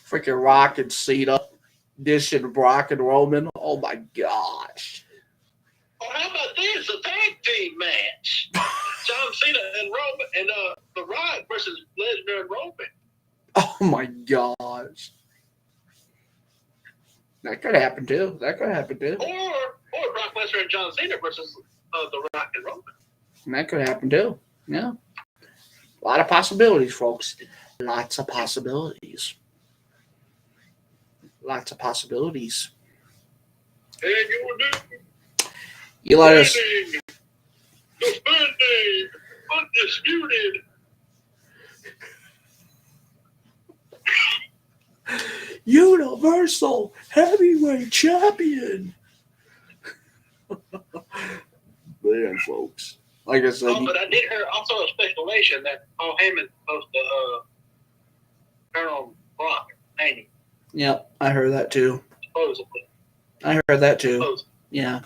Freaking Rock and Cena dishing Brock and Roman. Oh my gosh. Well, how about this? A tag team match. John Cena and Roman and The Rock versus Lesnar and Roman. Oh my gosh. That could happen too. Or Brock Lesnar and John Cena versus The Rock and Roman. And that could happen too. Yeah. A lot of possibilities, folks. Lots of possibilities. Lots of possibilities. And you do You let us. defending, undisputed. Universal Heavyweight Champion. Man, folks. Like I said, Oh, but I did hear also a speculation that Paul Heyman supposed to turn on Brock, ain't he? yep, I heard that too. Supposedly. I heard that too. Supposedly. Yeah.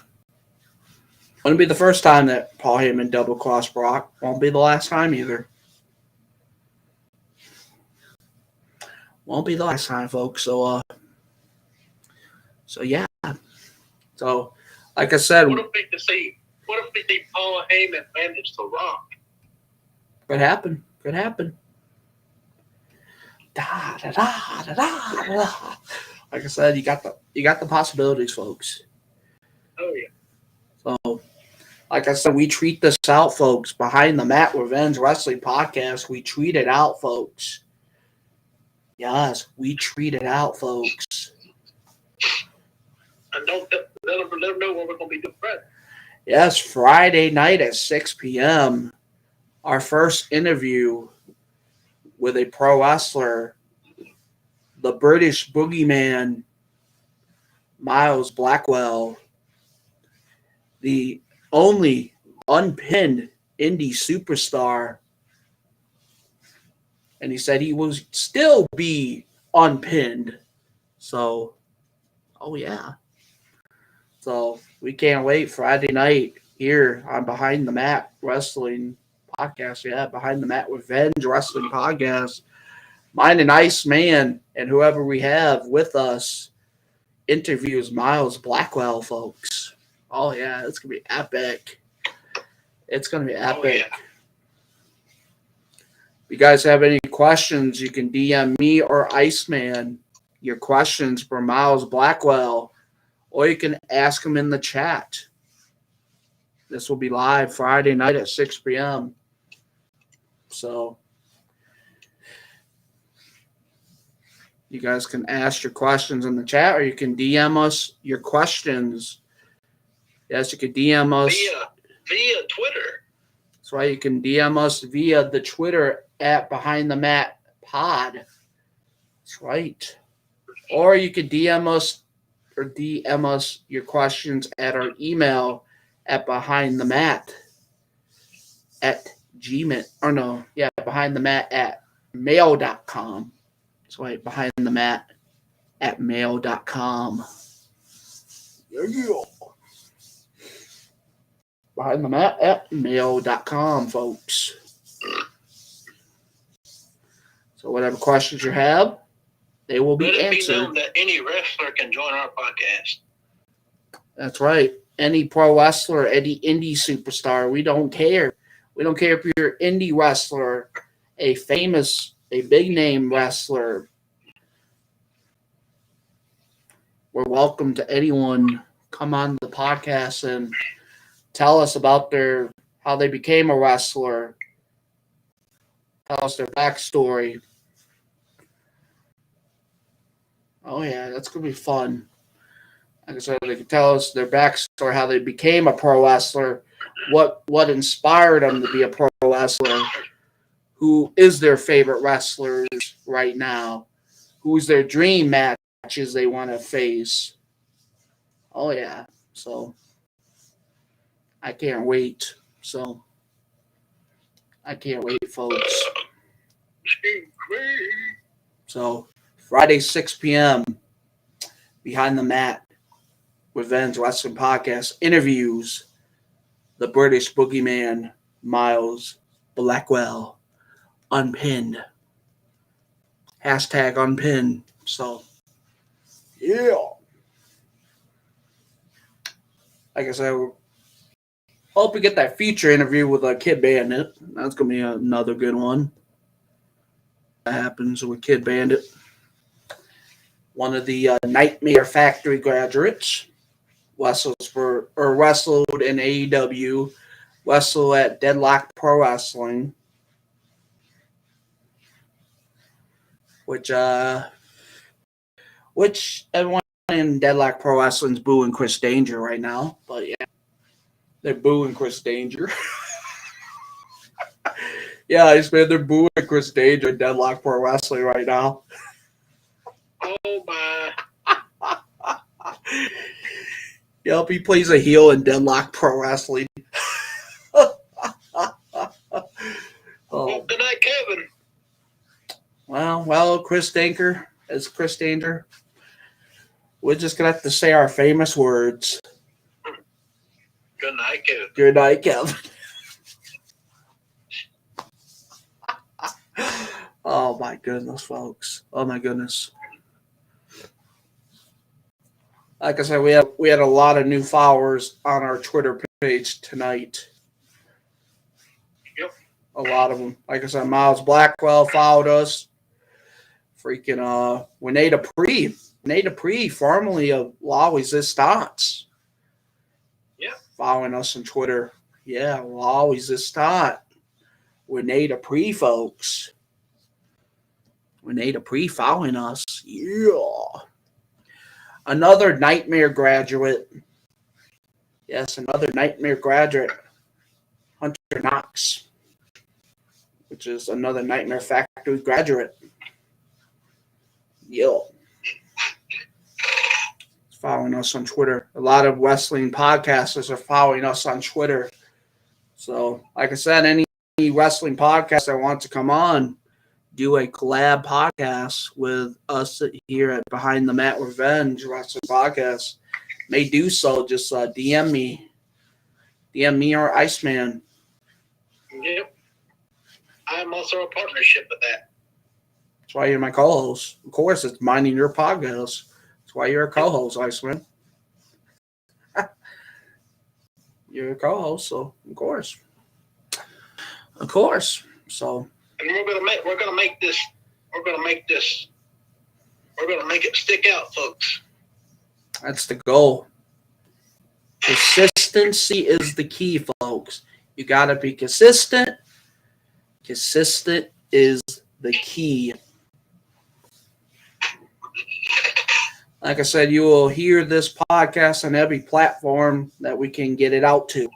Wouldn't be the first time that Paul Heyman double crossed Brock. Won't be the last time either. Won't be the last time, folks. So yeah. So, like I said, What if we see Paul Heyman manage to Rock? could happen. Could happen. Da, da, da, da, da, da. Like I said, you got the possibilities, folks. Oh yeah. So, like I said, we treat this out, folks. Behind the Mat Revenge Wrestling Podcast, we treat it out, folks. Yes, we treat it out, folks. And don't let them know what we're gonna be doing. Right? Yes, Friday night at 6 p.m. Our first interview with a pro wrestler, the British Boogeyman, Miles Blackwell, the only unpinned indie superstar. And he said he will still be unpinned. So, oh yeah. So we can't wait Friday night here on Behind the Mat Wrestling Podcast. Yeah, Behind the Mat Revenge Wrestling Podcast. Mine and Iceman and whoever we have with us interviews Miles Blackwell, folks. Oh yeah, it's gonna be epic. It's gonna be epic. Oh, yeah. If you guys have any questions, you can DM me or Iceman your questions for Miles Blackwell, or you can ask him in the chat. This will be live Friday night at 6 p.m. So you guys can ask your questions in the chat, or you can DM us your questions. Yes, you can DM us. Via Twitter. That's right. You can DM us via the Twitter at Behind the Mat Pod. That's right. Or you could DM us your questions at our email at behindthemat at gmail. Or no, yeah, behindthemat at mail.com. That's right. Behindthemat at mail.com. Yeah. Behind the Mat at mail.com, folks. So whatever questions you have, they will be Let it be answered. known that any wrestler can join our podcast. That's right. Any pro wrestler, any indie superstar, we don't care. We don't care if you're an indie wrestler, a big name wrestler, we're welcome to anyone come on the podcast and tell us about how they became a wrestler, tell us their backstory. Oh yeah, that's gonna be fun. Like I said, they can tell us their backstory, how they became a pro wrestler, what inspired them to be a pro wrestler, who is their favorite wrestlers right now, who's their dream matches they want to face. Oh yeah, so I can't wait. I can't wait, folks. So Friday, 6 p.m. Behind the Mat with Vens Wrestling Podcast interviews the British Boogeyman, Miles Blackwell, unpinned. Hashtag unpinned. So, yeah. Like I said, hope we get that feature interview with Kid Bandit. That's going to be another good one. That happens with Kid Bandit. One of the Nightmare Factory graduates. Wrestled in AEW. Wrestled at Deadlock Pro Wrestling. Which everyone in Deadlock Pro Wrestling's booing Chris Danger right now. But yeah, they're booing Chris Danger. Yeah, they're booing Chris Danger in Deadlock Pro Wrestling right now. Oh my. Yep, he plays a heel in Deadlock Pro Wrestling. Oh, good night, Kevin. Well, Chris Danger. We're just going to have to say our famous words. Good night, Kevin. Good night, Kevin. Oh, my goodness, folks. Oh, my goodness. Like I said, we had a lot of new followers on our Twitter page tonight. Yep. A lot of them. Like I said, Miles Blackwell followed us. Freaking Renee Dupree, formerly of Law Resistance. Yeah. Following us on Twitter. Yeah, Law Resistance. Renee Dupree, folks. Renee Dupree following us. Yeah. Another Nightmare graduate. Yes, another Nightmare graduate. Hunter Knox. Which is another Nightmare Factory graduate. Yo. Following us on Twitter. A lot of wrestling podcasters are following us on Twitter. So, like I said, any wrestling podcast that wants to come on, do a collab podcast with us here at Behind the Mat Revenge Wrestling Podcast, may do so. Just DM me or Iceman. Yep. I'm also a partnership with that. That's why you're my co-host. Of course, it's minding your podcast. That's why you're a co-host, Iceman. You're a co-host, so of course. So. And we're gonna make it stick out, folks. That's the goal. Consistency is the key, folks. You got to be consistent. Consistent is the key. Like I said, you will hear this podcast on every platform that we can get it out to.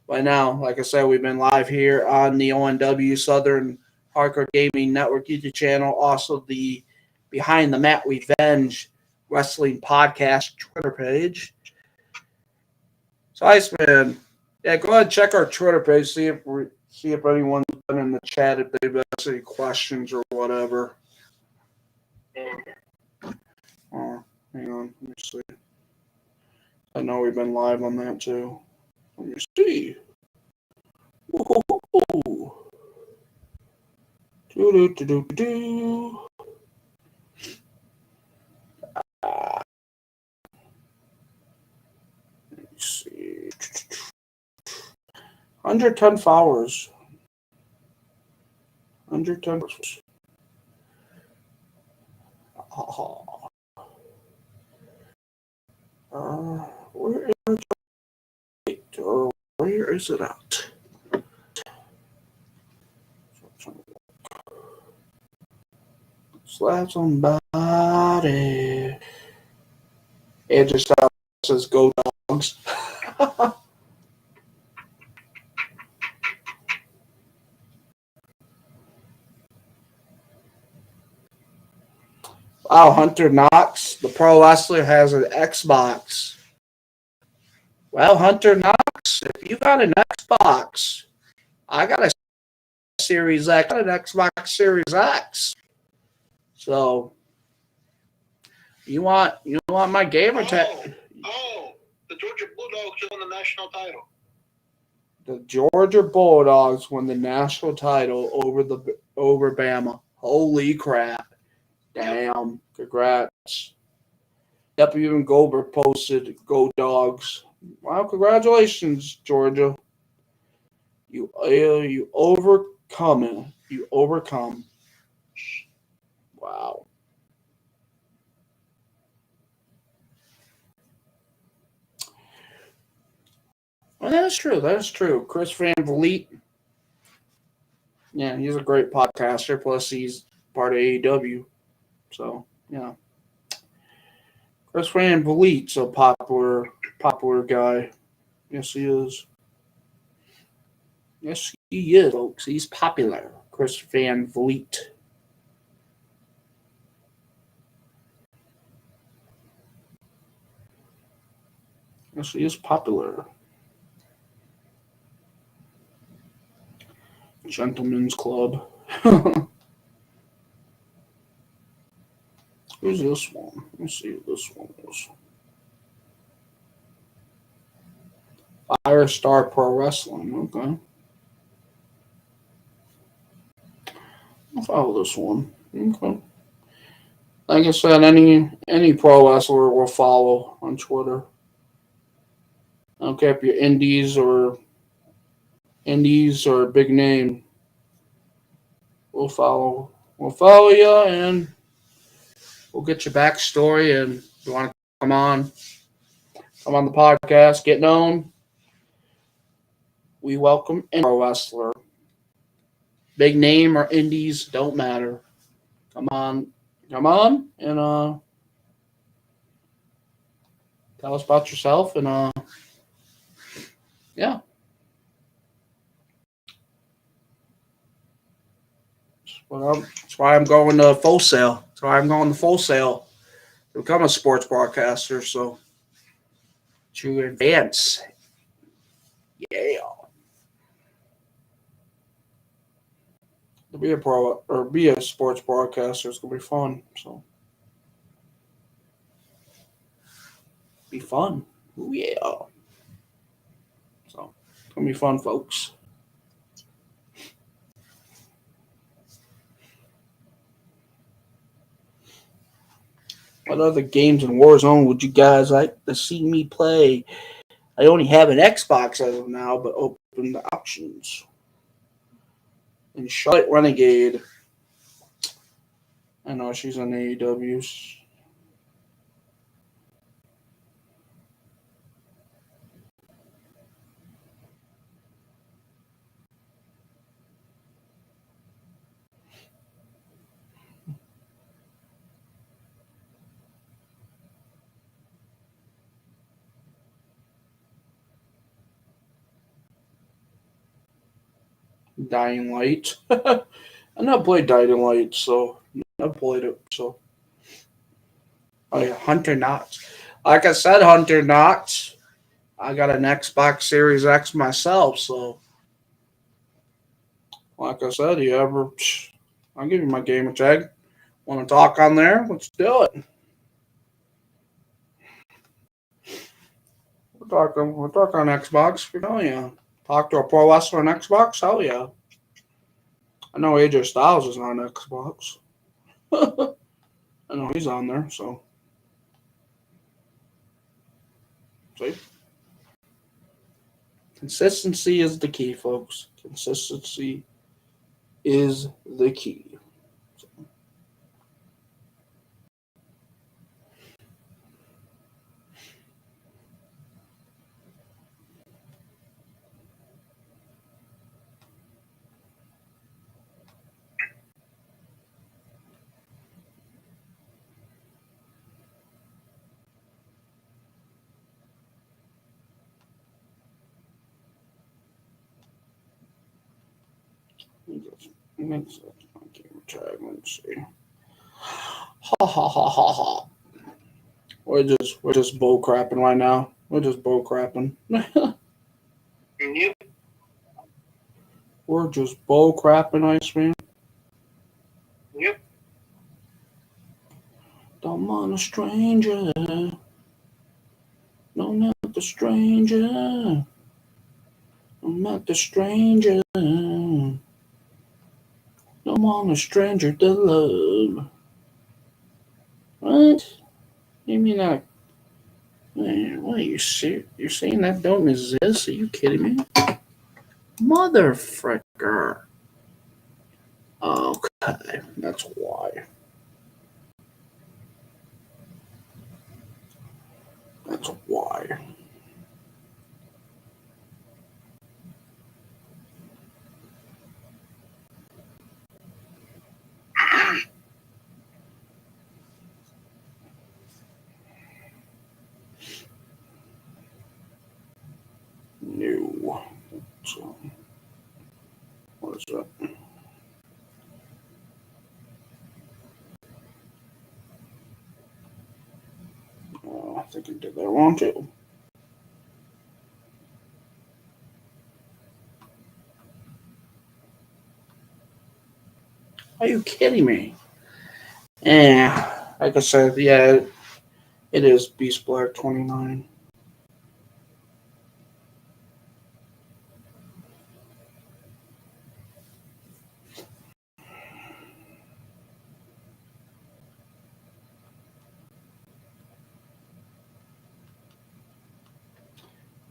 By now, like I said, we've been live here on the ONW Southern Hardcore Gaming Network YouTube channel. Also, the Behind the Mat Revenge Wrestling Podcast Twitter page. So, Iceman, yeah, go ahead and check our Twitter page. See if anyone's been in the chat, if they've asked any questions or whatever. Oh, hang on, let me see. I know we've been live on that too. Let me see. Ooh. Do. Let's see. 110 followers. 110 followers. Oh. is it at? Slap somebody. It just says go dogs. Wow, Hunter Knox, the pro wrestler, has an Xbox. Well, Hunter Knox, if you got an Xbox, I got a Series X, I got an Xbox Series X. So you want my gamer tag? The Georgia Bulldogs won the national title. The Georgia Bulldogs won the national title over Bama. Holy crap! Damn! Congrats. Yep, even Goldberg posted "Go Dogs." Wow! Congratulations, Georgia. You overcome it. You overcome. Wow. Well, that is true. That is true. Chris Van Vliet. Yeah, he's a great podcaster. Plus, he's part of AEW. So, yeah. Chris Van Vliet's a popular guy. Yes, he is. Yes, he is, folks. He's popular. Chris Van Vliet. Yes, he is popular. Gentlemen's Club. Who's this one? Let's see who this one is. Firestar Pro Wrestling. Okay. I'll follow this one. Okay. Like I said, any pro wrestler will follow on Twitter. I don't care if you're indies or a big name. We'll follow. We'll follow you and we'll get your backstory. And if you want to come on the podcast, get known. We welcome any pro wrestler. Big name or indies, don't matter. Come on, and tell us about yourself and yeah. That's why I'm going to Full Sail. That's why I'm going to Full Sail to become a sports broadcaster. So to advance, yeah. To be a pro or be a sports broadcaster is gonna be fun. So be fun. Ooh, yeah. So it's gonna be fun, folks. What other games in Warzone would you guys like to see me play? I only have an Xbox as of now, but open the options. And Charlotte Renegade. I know she's on AEW. Dying Light. I never played Dying Light, so I played it. So, oh yeah, Hunter Knox. Like I said, Hunter Knox. I got an Xbox Series X myself, so like I said, I'll give you my gamer tag. Want to talk on there? Let's do it. We're talking on Xbox. Hell yeah. Talk to a pro wrestler on Xbox? Hell yeah. I know AJ Styles is on Xbox. I know he's on there, so. See? Consistency is the key, folks. Consistency is the key. Let's see. Ha ha ha ha ha. We're just bull crapping right now. We're just bull crapping. Yep. We're just bull crapping, Iceman. Yep. Don't want a stranger. No, not the stranger. I'm not the stranger. Don't want a stranger to love. What? You mean I? What are you serious? You're saying that don't exist? Are you kidding me? Mother fricker. Okay, that's why. That's why. No. So, what is that? I think I did that wrong too. Are you kidding me? Like I said, yeah, it is Beast Black 29.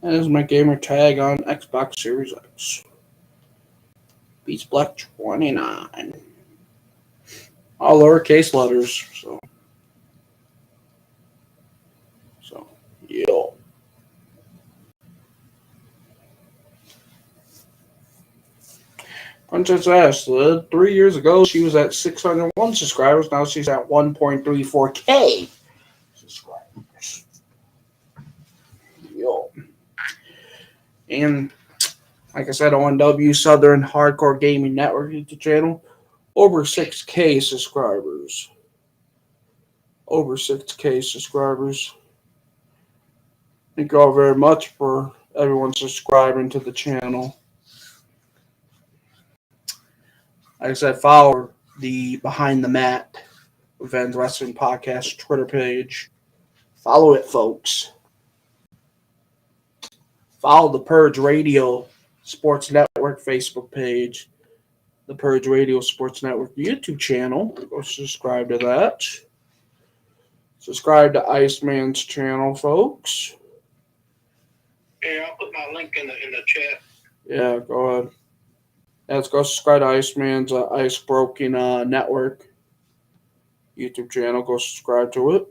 That is my gamer tag on Xbox Series X. Beast Black 29. All lowercase letters. So yo. Princess Ash, 3 years ago, she was at 601 subscribers. Now she's at 1.34K subscribers. Yo. And like I said, ONW Southern Hardcore Gaming Network YouTube channel, over 6K subscribers. Over 6K subscribers. Thank you all very much for everyone subscribing to the channel. Like I said, follow the Behind the Mat Revenge Wrestling Podcast Twitter page. Follow it, folks. Follow the Purge Radio Sports Network Facebook page. The Purge Radio Sports Network YouTube channel. Go subscribe to that. Subscribe to Iceman's channel, folks. Yeah, I'll put my link in the chat. Yeah, go ahead. Let's go subscribe to Iceman's Ice Broken Network YouTube channel. Go subscribe to it.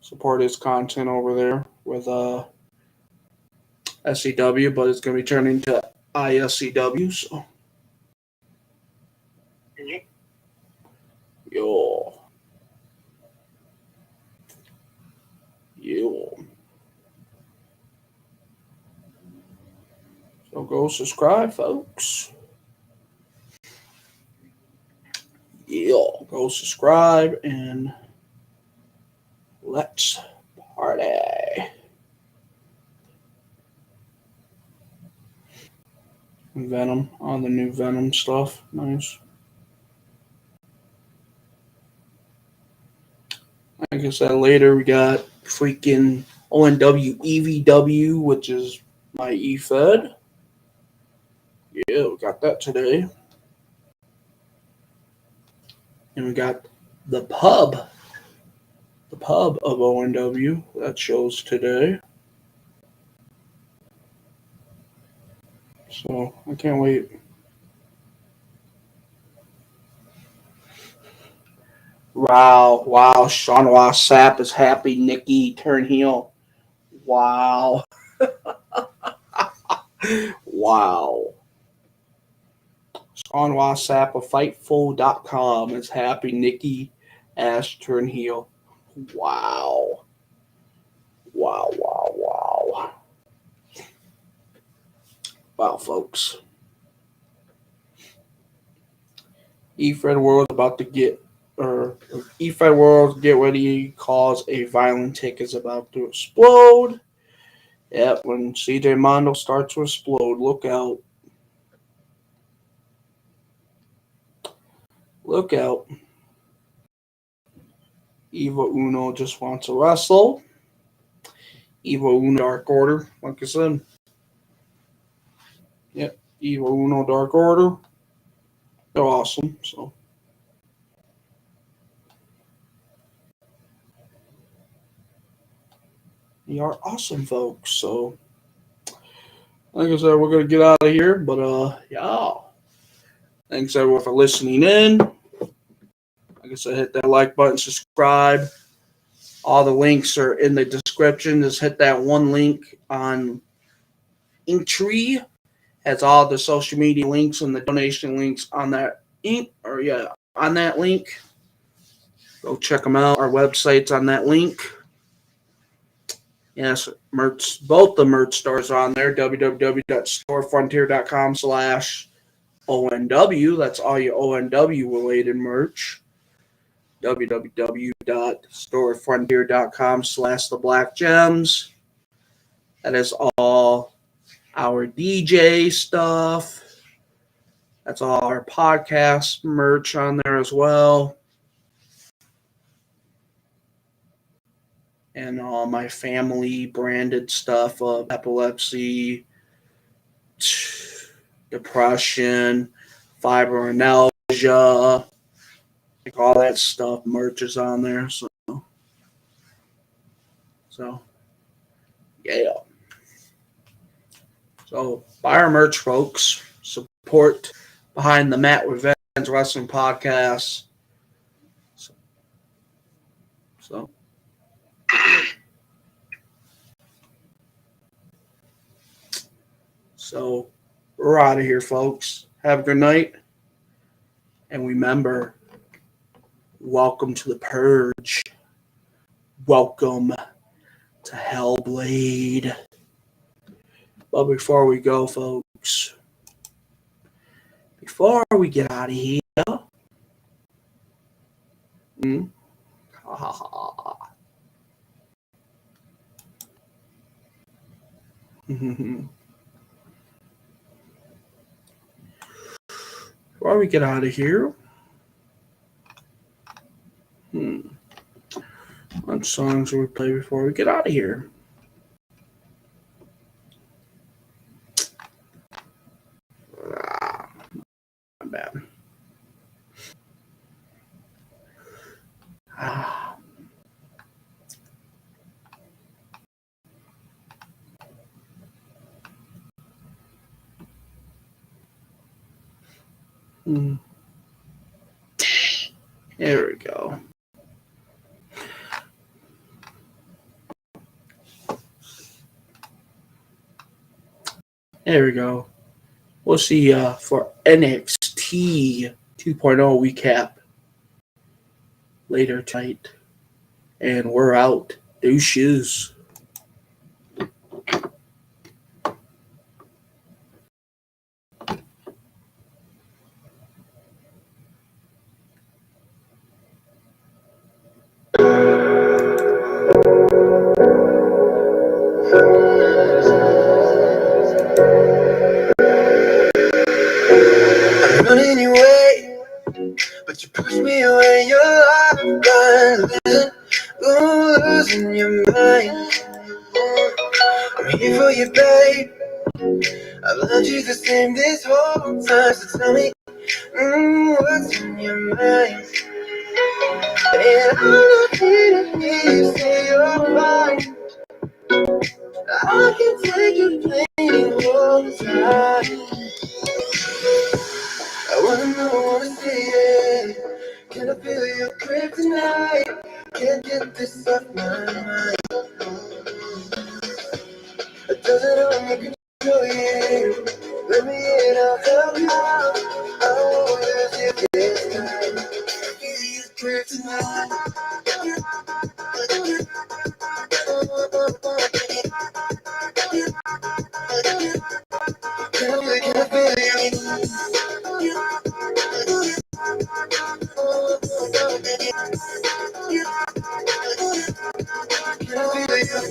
Support his content over there with SCW, but it's going to be turning to ISCW. So, Yep. yo. So go subscribe, folks. Yo, go subscribe and let's party. Venom on the new Venom stuff. Nice. Like I said, later we got freaking ONW EVW, which is my eFed. Yeah, we got that today. And we got the pub of ONW that shows today. So I can't wait. Wow. Sean Wassap is happy. Nikki turn heel. Wow. Wow. Sean Wassap of Fightful.com is happy. Nikki Ash turn heel. Wow. Wow, folks. E-Fred World about to get, or E-Fred World, get ready, cause a violent tick is about to explode. Yep, when CJ Mondo starts to explode, look out. Look out. Eva Uno just wants to wrestle. Eva Uno Dark Order, like I said. Yep, Eva Uno Dark Order. They're awesome, so. You are awesome, folks. So, like I said, we're gonna get out of here. But yeah, thanks everyone for listening in. Like I said, hit that like button, subscribe. All the links are in the description. Just hit that one link on Linktree. Has all the social media links and the donation links on that on that link. Go check them out. Our website's on that link. Yes, merch. Both the merch stores are on there. www.storefrontier.com/ONW. That's all your ONW related merch. www.storefrontier.com/theblackgems. That is all our DJ stuff. That's all our podcast merch on there as well. And all my family branded stuff of epilepsy, depression, fibromyalgia, like all that stuff, merch is on there. So yeah. So buy our merch, folks. Support Behind the Mat with Vans Wrestling Podcast. So we're out of here, folks. Have a good night. And remember, welcome to the Purge. Welcome to Hellblade. But before we go, folks, before we get out of here, before we get out of here, what songs will we play before we get out of here? Not bad. There we go. There we go. We'll see for NXT 2.0 recap later tonight. And we're out. Deuces. I'm running your way, but you push me away. You're blind, losing your mind. I'm here for you, babe. I've loved you the same this whole time. So tell me, what's in your mind? And I'm not here to hear you say you're fine. I can take you playing all the time. I wanna see it. Can I feel your grip tonight? Can't get this off my mind. It doesn't only control you. Let me in, I'll help you out. I won't lose you this time. Feel your grip tonight. Can I feel you?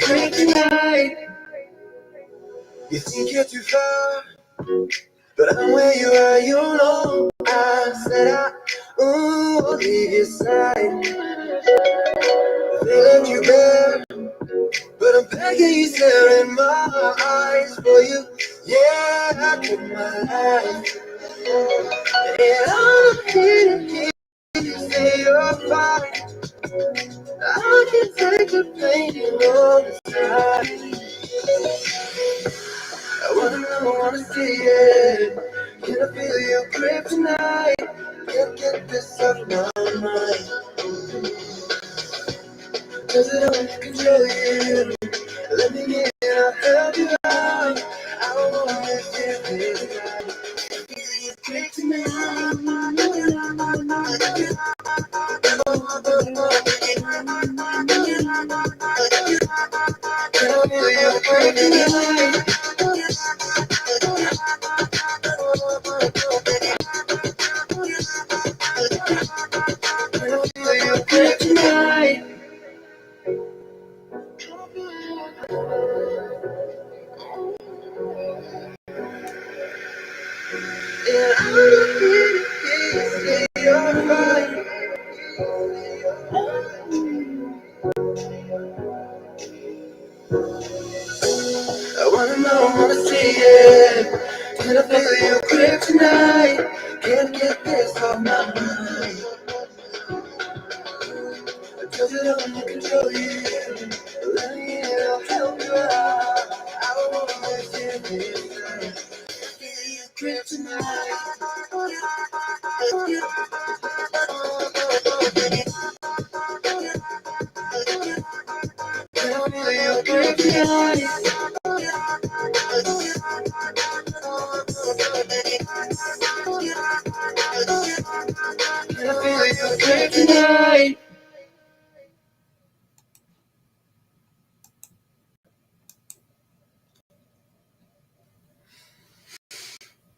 kryptonite. You think you're too far, but I'm where you are, you know. I said I won't leave your side. They let you bear, but I'm begging you, stare in my eyes for you. Yeah, I put my life. And I'm here to hear you say you're fine. I can take the pain on the side. I wanna see it. Can I feel your grip tonight? Can't get this off my mind. Cause I don't control you. Let me in, I'll help you out. I don't wanna get this right. Feel your grip tonight. Can I feel your grip tonight? Tonight. And I'm here to say you're fine. I wanna see it. Can I feel your grip tonight? Can't get this off my mind. Cause I don't control you.